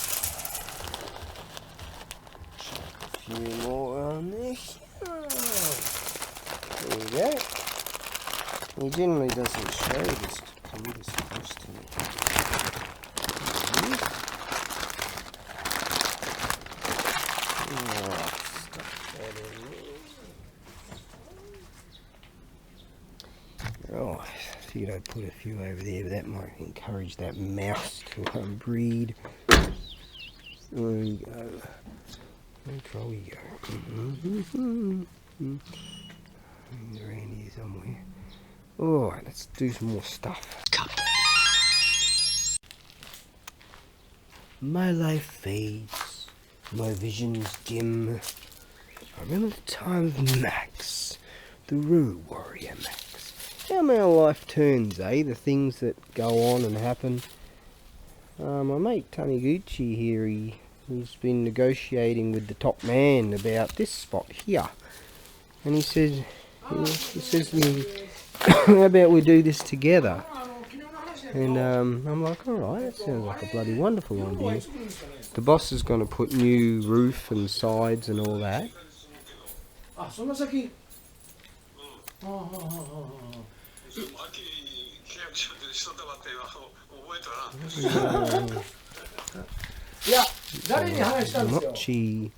Chuck a few more on there. There we go. He generally doesn't show this to come this close to me. Stuff that in there. Oh, I figured I'd put a few over there, but that might encourage that mouse to breed. There we go. There we go. Around here somewhere. Alright, let's do some more stuff. My life fades, my visions dim. I remember the time of Max, the Rue Warrior Max. How our life turns, eh? The things that go on and happen. My mate Taniguchi here, he's been negotiating with the top man about this spot here. And he says, how about we do this together? And I'm like, alright, that sounds like a bloody wonderful idea. The boss is going to put new roof and sides and all that. Mochi.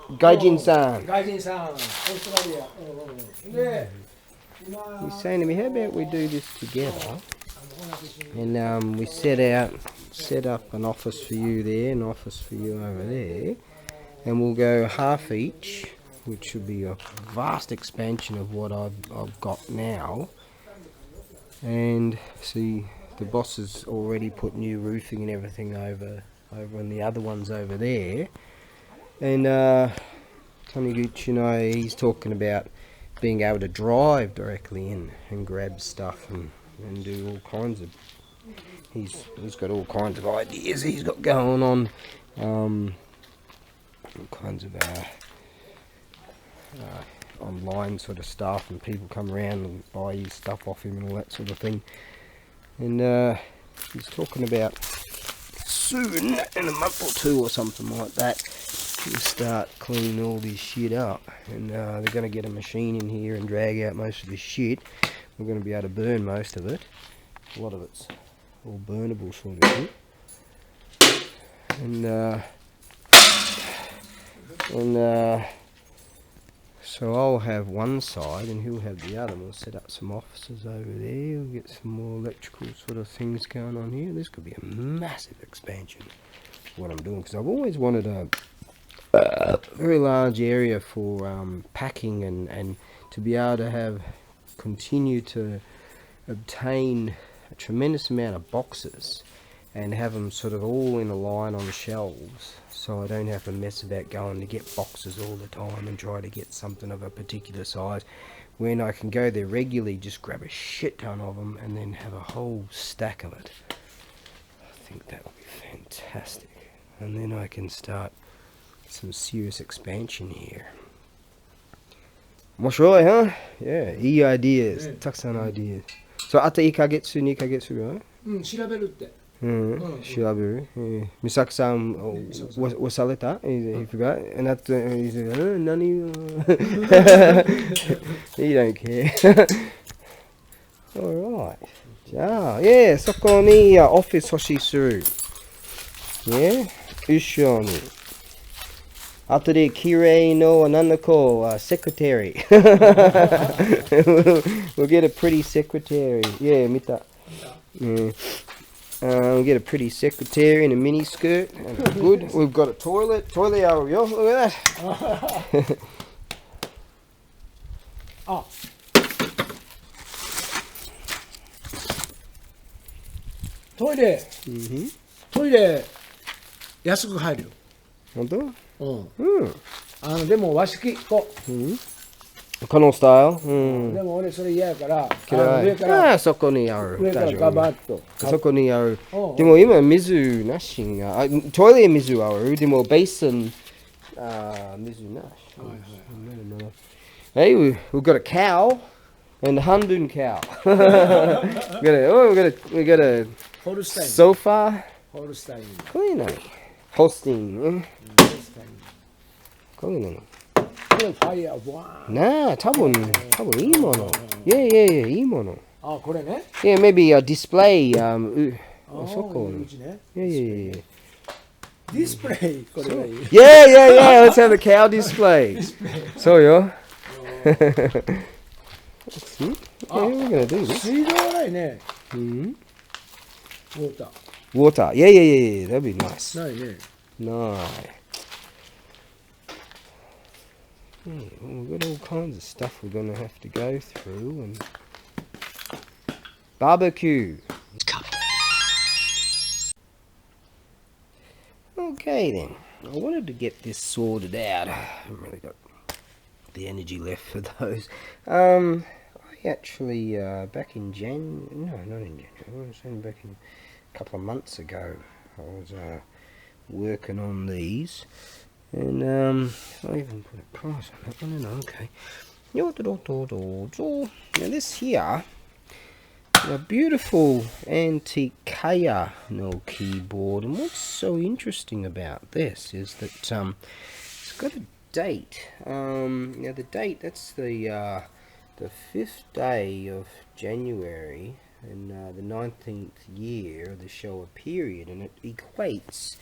Gaijin-san. 外人さん、オーストラリア。で、今、 He's saying to me, how about we do this together? And we set up an office for you there, an office for you over there, and we'll go half each, which would be a vast expansion of what I've got now. And see, the boss has already put new roofing and everything over on the other ones over there. And Taniguchi, he's talking about being able to drive directly in and grab stuff and do all kinds of. He's got all kinds of ideas he's got going on. All kinds of online sort of stuff, and people come around and buy his stuff off him and all that sort of thing. And he's talking about soon, in a month or two or something like that, we'll start cleaning all this shit up. And they're going to get a machine in here and drag out most of this shit. We're going to be able to burn most of it. A lot of it's all burnable sort of shit. And so I'll have one side and he'll have the other. We'll set up some offices over there. We'll get some more electrical sort of things going on here. This could be a massive expansion of what I'm doing, because I've always wanted a very large area for packing and to be able to continue to obtain a tremendous amount of boxes and have them sort of all in a line on the shelves, so I don't have to mess about going to get boxes all the time and try to get something of a particular size, when I can go there regularly, just grab a shit ton of them and then have a whole stack of it. I think that would be fantastic, and then I can start some serious expansion here. 面白い, huh? Yeah, いい ideas, たくさん ideas. So あと1ヶ月、2ヶ月ぐらい? うん、調べるって。調べる。美咲さん、押された? He forgot. And that, he said, 何? He don't care. Alright. じゃあ、そこにオフィス欲しいする。一緒に。後で綺麗の何の子、secretary. We'll get a pretty secretary. Yeah, 見た。We'll get a pretty secretary in a mini skirt. And good. We've got a toilet. Toilet hour, yo. Look at that. あ、トイレ、トイレ安く入るよ。本当? でも和式こう。このスタイル。でも俺それ嫌やから、上からそこにある。上からガバッと。そこにある。でも今水なしが、トイレ水ある。でもベースン水なし。Hey, we've got a cow and a Handun cow. we got a sofa. ホルスタイン。これ何? Holstein. こういうの。これファイヤーワーン。なあ、多分いいもの。いいもの。あ、これね。Yeah, maybe a display. そこに。Yeah. Display. これがいい。Yeah. Let's have a cow display. そうよ。See? We're gonna do this. 水道がないね。Water. Yeah. That'd be nice. ないね。Nice. Yeah, well, we've got all kinds of stuff we're going to have to go through. And barbecue. Okay then. I wanted to get this sorted out. I haven't really got the energy left for those. I actually, back in January, no, not in January, I was saying back in a couple of months ago, I was working on these. And I even put a price on that one. Okay. Now this here, a beautiful antique Kaya no keyboard. And what's so interesting about this is that it's got a date. Now the date, that's the 5th day of January in the 19th year of the Showa period, and it equates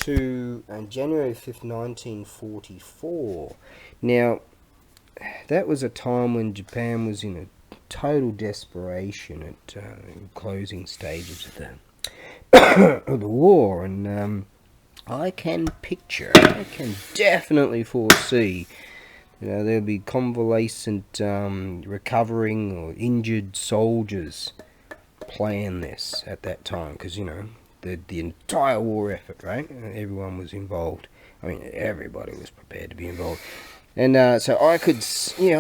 to January 5th, 1944. Now, that was a time when Japan was in a total desperation at closing stages of the war, and I can definitely foresee, there'll be convalescent, recovering or injured soldiers plan this at that time, because the entire war effort, right? Everyone was involved. I mean, everybody was prepared to be involved, and so I can see.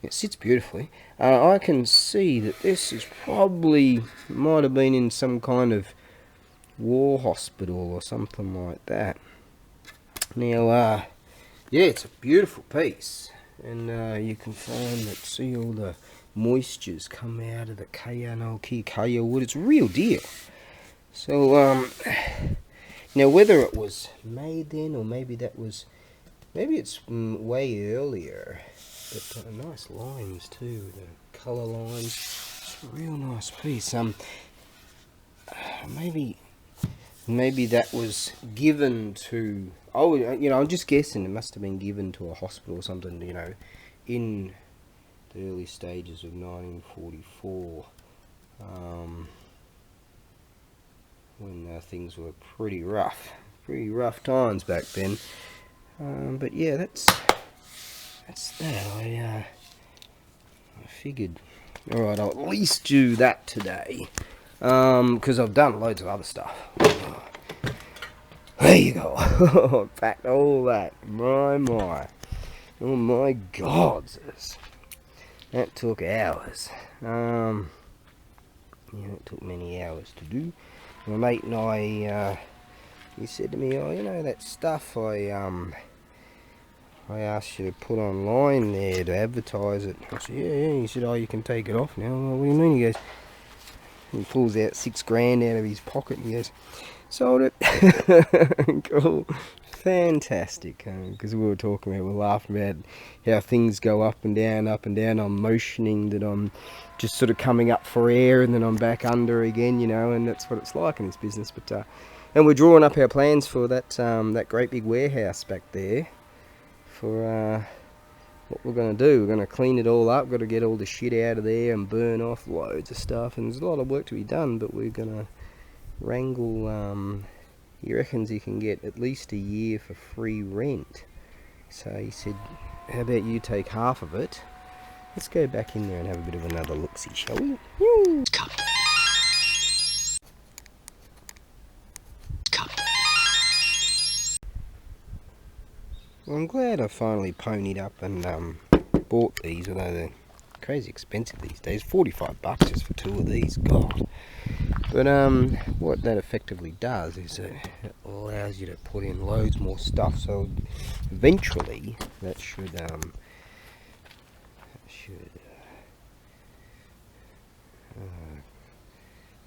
It sits beautifully. I can see that this is might have been in some kind of war hospital or something like that. Now, yeah, it's a beautiful piece, and you can see all the moistures come out of the kaya wood. It's a real deal. So, now whether it was made then, or maybe it's way earlier, but nice lines too, the colour lines. It's a real nice piece. Maybe that was given to, I'm just guessing it must have been given to a hospital or something, in the early stages of 1944, when things were pretty rough times back then. But yeah, that's that. I figured, alright, I'll at least do that today, because I've done loads of other stuff. There you go. Packed all that. My. Oh my God. That took hours. Yeah, it took many hours to do. My mate and I, he said to me, that stuff I asked you to put online there to advertise it. I said, yeah. He said, you can take it off now. Well, what do you mean? He goes, he pulls out $6,000 out of his pocket and he goes, sold it. Cool. Fantastic. Because we were laughing about how things go up and down. I'm motioning that I'm just sort of coming up for air, and then I'm back under again, and that's what it's like in this business. But and we're drawing up our plans for that great big warehouse back there, for what we're going to do. We're going to clean it all up, got to get all the shit out of there and burn off loads of stuff, and there's a lot of work to be done, but we're going to wrangle, he reckons he can get at least a year for free rent. So he said, how about you take half of it? Let's go back in there and have a bit of another look-see, shall we? Woo! Well, I'm glad I finally ponied up and bought these, although they're crazy expensive these days. $45 just for 2 of these, God. But what that effectively does is it allows you to put in loads more stuff. So eventually that should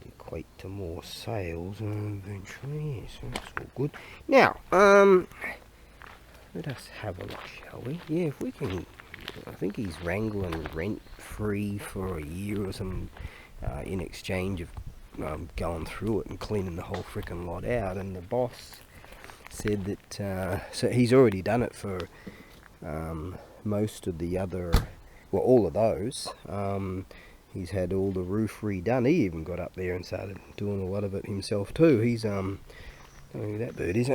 equate to more sales eventually. So that's all good. Now, let us have a look, shall we? Yeah, if we can. I think he's wrangling rent free for a year or something, in exchange of going through it and cleaning the whole frickin' lot out. And the boss said that so he's already done it for most of the other, well, all of those. He's had all the roof redone. He even got up there and started doing a lot of it himself too. He's look at that bird is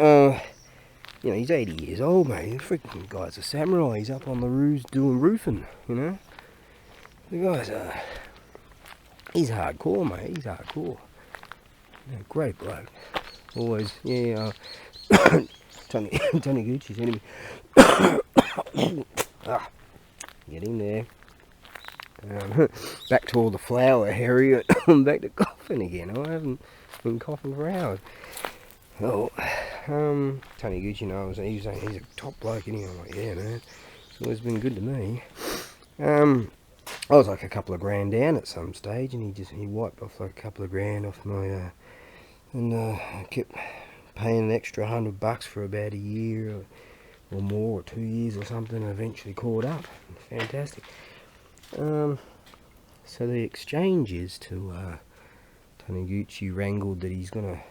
he's 80 years old, mate. The freaking guy's a samurai. He's up on the roofs doing roofing, The guy's he's hardcore, mate. He's hardcore. Yeah, great bloke. Always, yeah. Tony Gucci's enemy. Get in there. Back to all the flour, Harry. I'm back to coughing again. I haven't been coughing for hours. Oh, Tony Gucci, he's a top bloke, isn't he? I'm like, yeah, man. It's always been good to me. I was like a couple of grand down at some stage, and he wiped off like a couple of grand off my, and I kept paying an extra $100 for about a year or more, or 2 years or something, and eventually caught up. Fantastic. so the exchange is to Taniguchi wrangled that he's gonna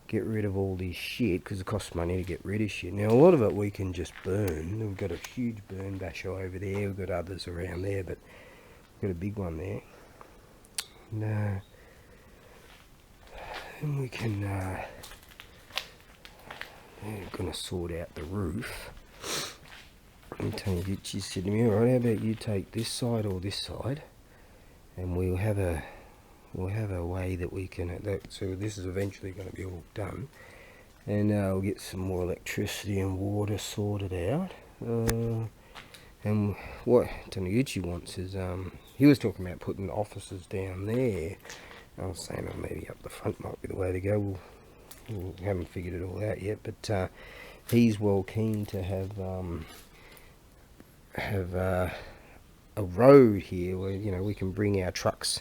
get rid of all this shit because it costs money to get rid of shit. Now a lot of it we can just burn. We've got a huge burn basho over there. We've got others around there, but we've got a big one there. And then we can. I'm gonna sort out the roof. And Taniguchi said to me, "Alright, how about you take this side or this side, and we'll have a way that we can." So this is eventually going to be all done, and we'll get some more electricity and water sorted out. And what Taniguchi wants is, he was talking about putting offices down there. I was saying, oh, maybe up the front might be the way to go. We haven't figured it all out yet, but he's well keen to have a road here where, you know, we can bring our trucks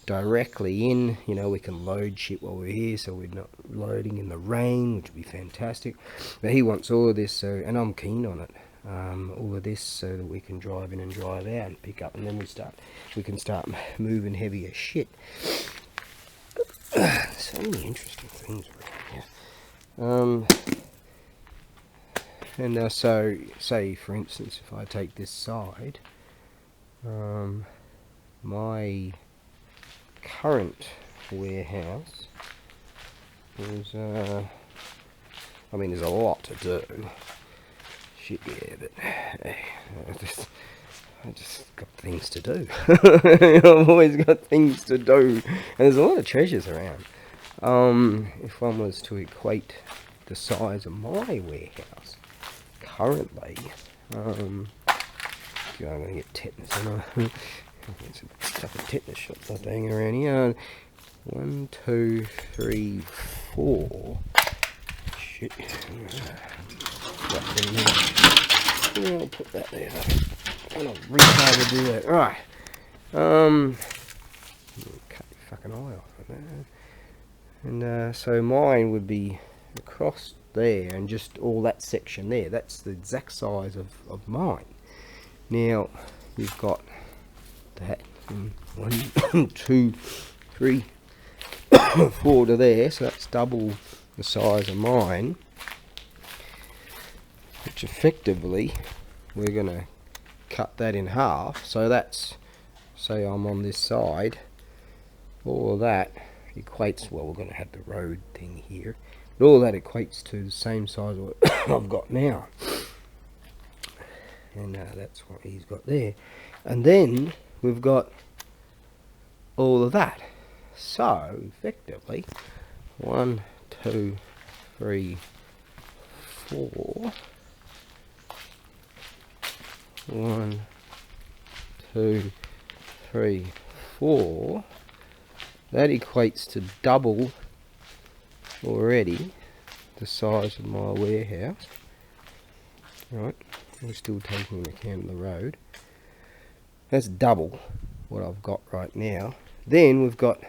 directly in. You know, we can load shit while we're here, so we're not loading in the rain, which would be fantastic. But he wants all of this, so, and I'm keen on it. All of this so that we can drive in and drive out and pick up, and then we can start moving heavier shit. So many interesting things around here. And so, say for instance, if I take this side, my current warehouse is, I mean, there's a lot to do. Shit, yeah, but I just got things to do. I've always got things to do, and there's a lot of treasures around. If one was to equate the size of my warehouse currently, I'm going to get tetanus. There's a couple of tetanus shots left hanging around here. 1, 2, 3, 4. Shit. Yeah, I'll put that there. I'm gonna reach over to do that. Right. Cut your fucking eye off. And so mine would be across there, and just all that section there. That's the exact size of mine. Now you've got that 1, 2, 3, 4 to there, so that's double the size of mine. Which effectively we're gonna cut that in half. So that's, say I'm on this side, all of that equates, well, we're gonna have the road thing here, but all that equates to the same size of what I've got now. And that's what he's got there. And then we've got all of that. So effectively 1, 2, 3, 4. 1, 2, 3, 4. That equates to double already the size of my warehouse. Right, we're still taking into account the road. That's double what I've got right now. Then we've got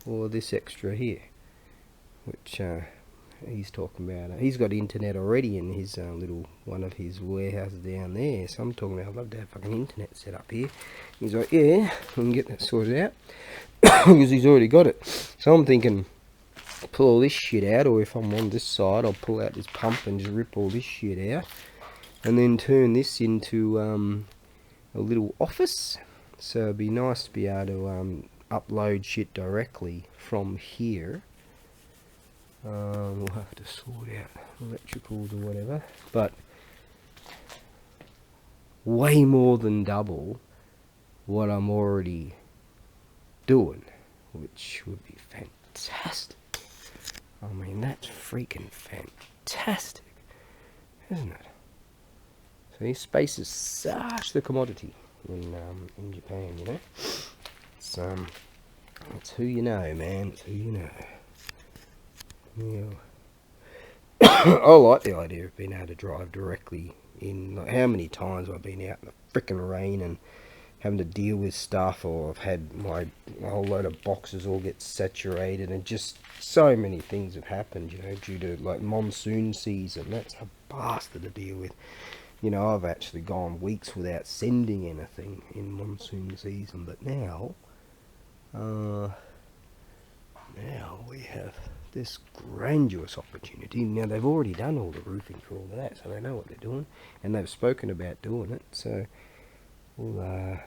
all of this extra here, which he's talking about. He's got internet already in his little one of his warehouses down there. So I'm talking about, I'd love to have fucking internet set up here. He's like, yeah, we can get that sorted out because he's already got it. So I'm thinking, pull all this shit out, or if I'm on this side, I'll pull out this pump and just rip all this shit out, and then turn this into a little office. So it'd be nice to be able to upload shit directly from here. We'll have to sort out electricals or whatever, but way more than double what I'm already doing, which would be fantastic. I mean, that's freaking fantastic, isn't it? So this space is such the commodity in Japan, you know. It's who you know, man. It's who you know. Yeah. I like the idea of being able to drive directly in. Like, how many times I've been out in the frickin' rain and having to deal with stuff, or I've had my whole load of boxes all get saturated, and just so many things have happened, you know, due to like monsoon season. That's a bastard to deal with. You know, I've actually gone weeks without sending anything in monsoon season, but now we have this grandiose opportunity. Now they've already done all the roofing for all of that, so they know what they're doing, and they've spoken about doing it. So we'll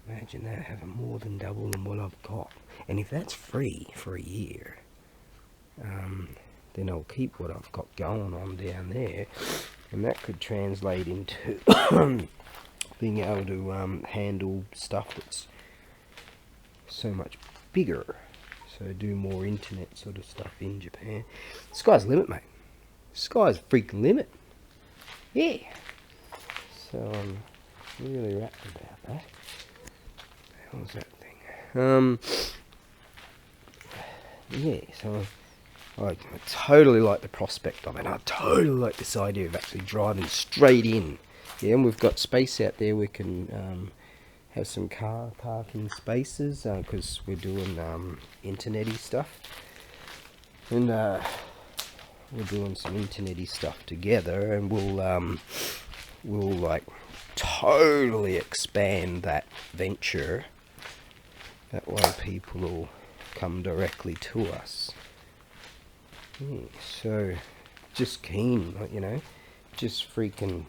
imagine that, having more than double than what I've got, and if that's free for a year, then I'll keep what I've got going on down there, and that could translate into being able to handle stuff that's so much bigger. So do more internet sort of stuff in Japan. Sky's the limit, mate. Sky's freaking limit. Yeah. So I'm really rapt about that. What was that thing? Yeah, so I totally like the prospect of it. I totally like this idea of actually driving straight in. Yeah, and we've got space out there. We can have some car parking spaces because we're doing internet-y stuff, and we're doing some internet-y stuff together, and we'll like totally expand that venture. That way people will come directly to us. Yeah, so just keen, you know, just freaking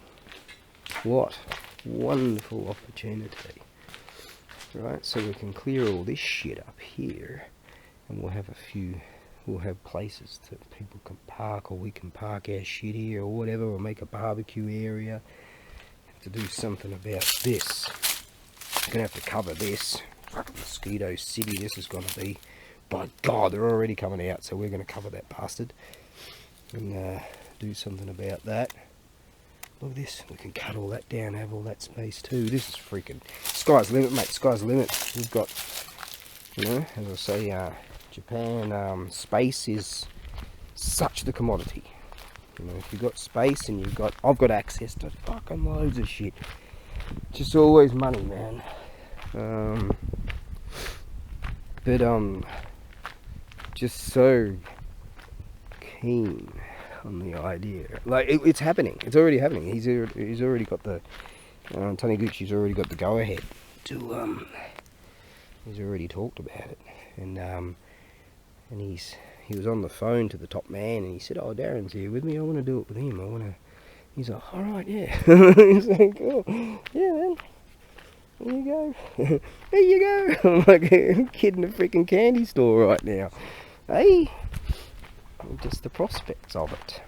what wonderful opportunity. Right, so we can clear all this shit up here, and we'll have places that people can park, or we can park our shit here, or whatever, or make a barbecue area. Have to do something about this. We're gonna have to cover this. Fucking mosquito city this is gonna be. By God, they're already coming out, so we're gonna cover that bastard and do something about that. Look at this, we can cut all that down, have all that space too. This is freaking, sky's the limit, mate, sky's the limit. We've got, you know, as I say, Japan, space is such the commodity. You know, if you've got space and I've got access to fucking loads of shit. Just always money, man. But just so keen on the idea. Like it's happening. It's already happening. He's already got the Taniguchi's already got the go ahead to he's already talked about it, and he was on the phone to the top man, and he said, "Oh, Darren's here with me. I want to do it with him. He's like, "All right, yeah." He's like, "Cool, yeah, man. There you go. There you go." I'm like a kid in a freaking candy store right now. Hey. Just the prospects of it.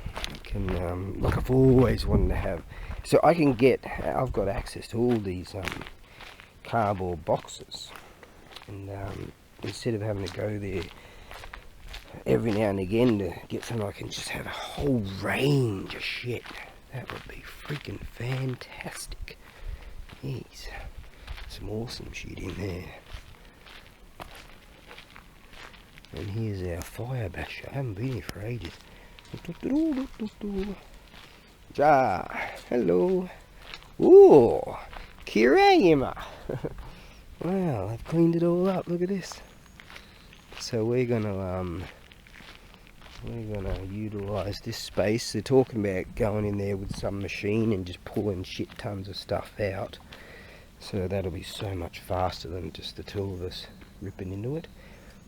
I can, like I've always wanted to have, so I can get, I've got access to all these cardboard boxes, and instead of having to go there every now and again to get some, I can just have a whole range of shit. That would be freaking fantastic. Yes, some awesome shit in there. And here's our fire basher. I haven't been here for ages. Ja, hello. Ooh, Kirayama. Wow, I've cleaned it all up. Look at this. So we're gonna utilize this space. They're talking about going in there with some machine and just pulling shit tons of stuff out. So that'll be so much faster than just the two of us ripping into it.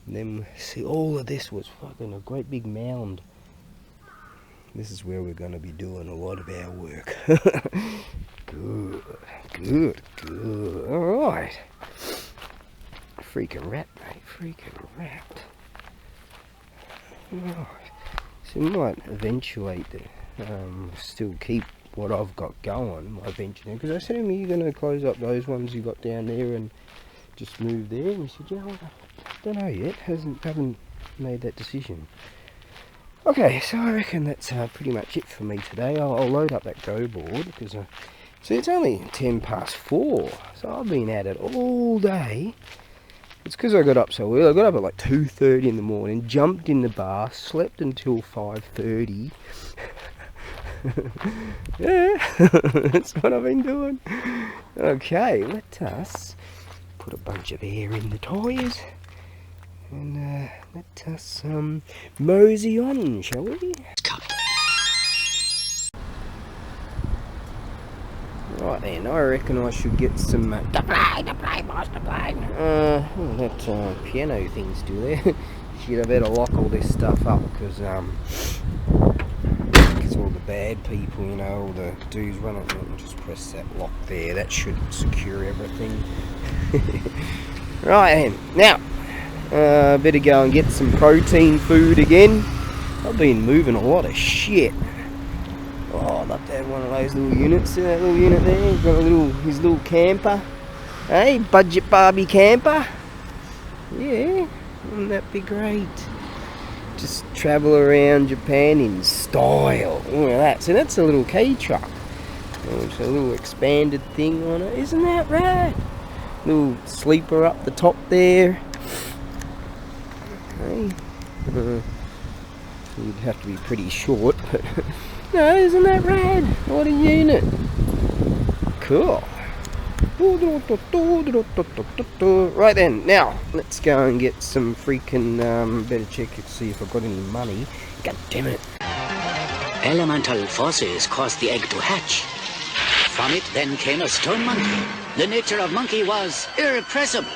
And then see, all of this was fucking a great big mound. This is where we're going to be doing a lot of our work. Good. Alright. Freaking rat, mate. Freaking rat. Alright. So we might eventuate to still keep what I've got going, my venture, because I said to him, "You're going to close up those ones you got down there and just move there?" And he said, "Yeah, I don't know yet. Haven't made that decision." Okay, so I reckon that's pretty much it for me today. I'll load up that Go board because see, it's only 4:10, so I've been at it all day. It's because I got up so early. I got up at like 2:30 in the morning, jumped in the bath, slept until 5:30. Yeah, that's what I've been doing. Okay, let us put a bunch of air in the tyres and let us mosey on, shall we? Right then, I reckon I should get some... The plane, boss, the plane. that piano thing still there. Shit, I better lock all this stuff up because all the bad people, you know, all the dudes running, just press that lock there. That should secure everything. Right then, now, better go and get some protein food again. I've been moving a lot of shit. Oh, I'd love to have one of those little units. See that little unit there? He's got his little camper. Hey, budget Barbie camper. Yeah, wouldn't that be great? Just travel around Japan in style. Look at that. So that's a little K truck. It's a little expanded thing on it. Isn't that right? Little sleeper up the top there. Hey. You'd have to be pretty short, but no, isn't that rad? What a unit. Cool. Right then, now let's go and get some freaking better check to see if I've got any money. God damn it. Elemental forces caused the egg to hatch. From it then came a stone monkey. The nature of monkey was irrepressible.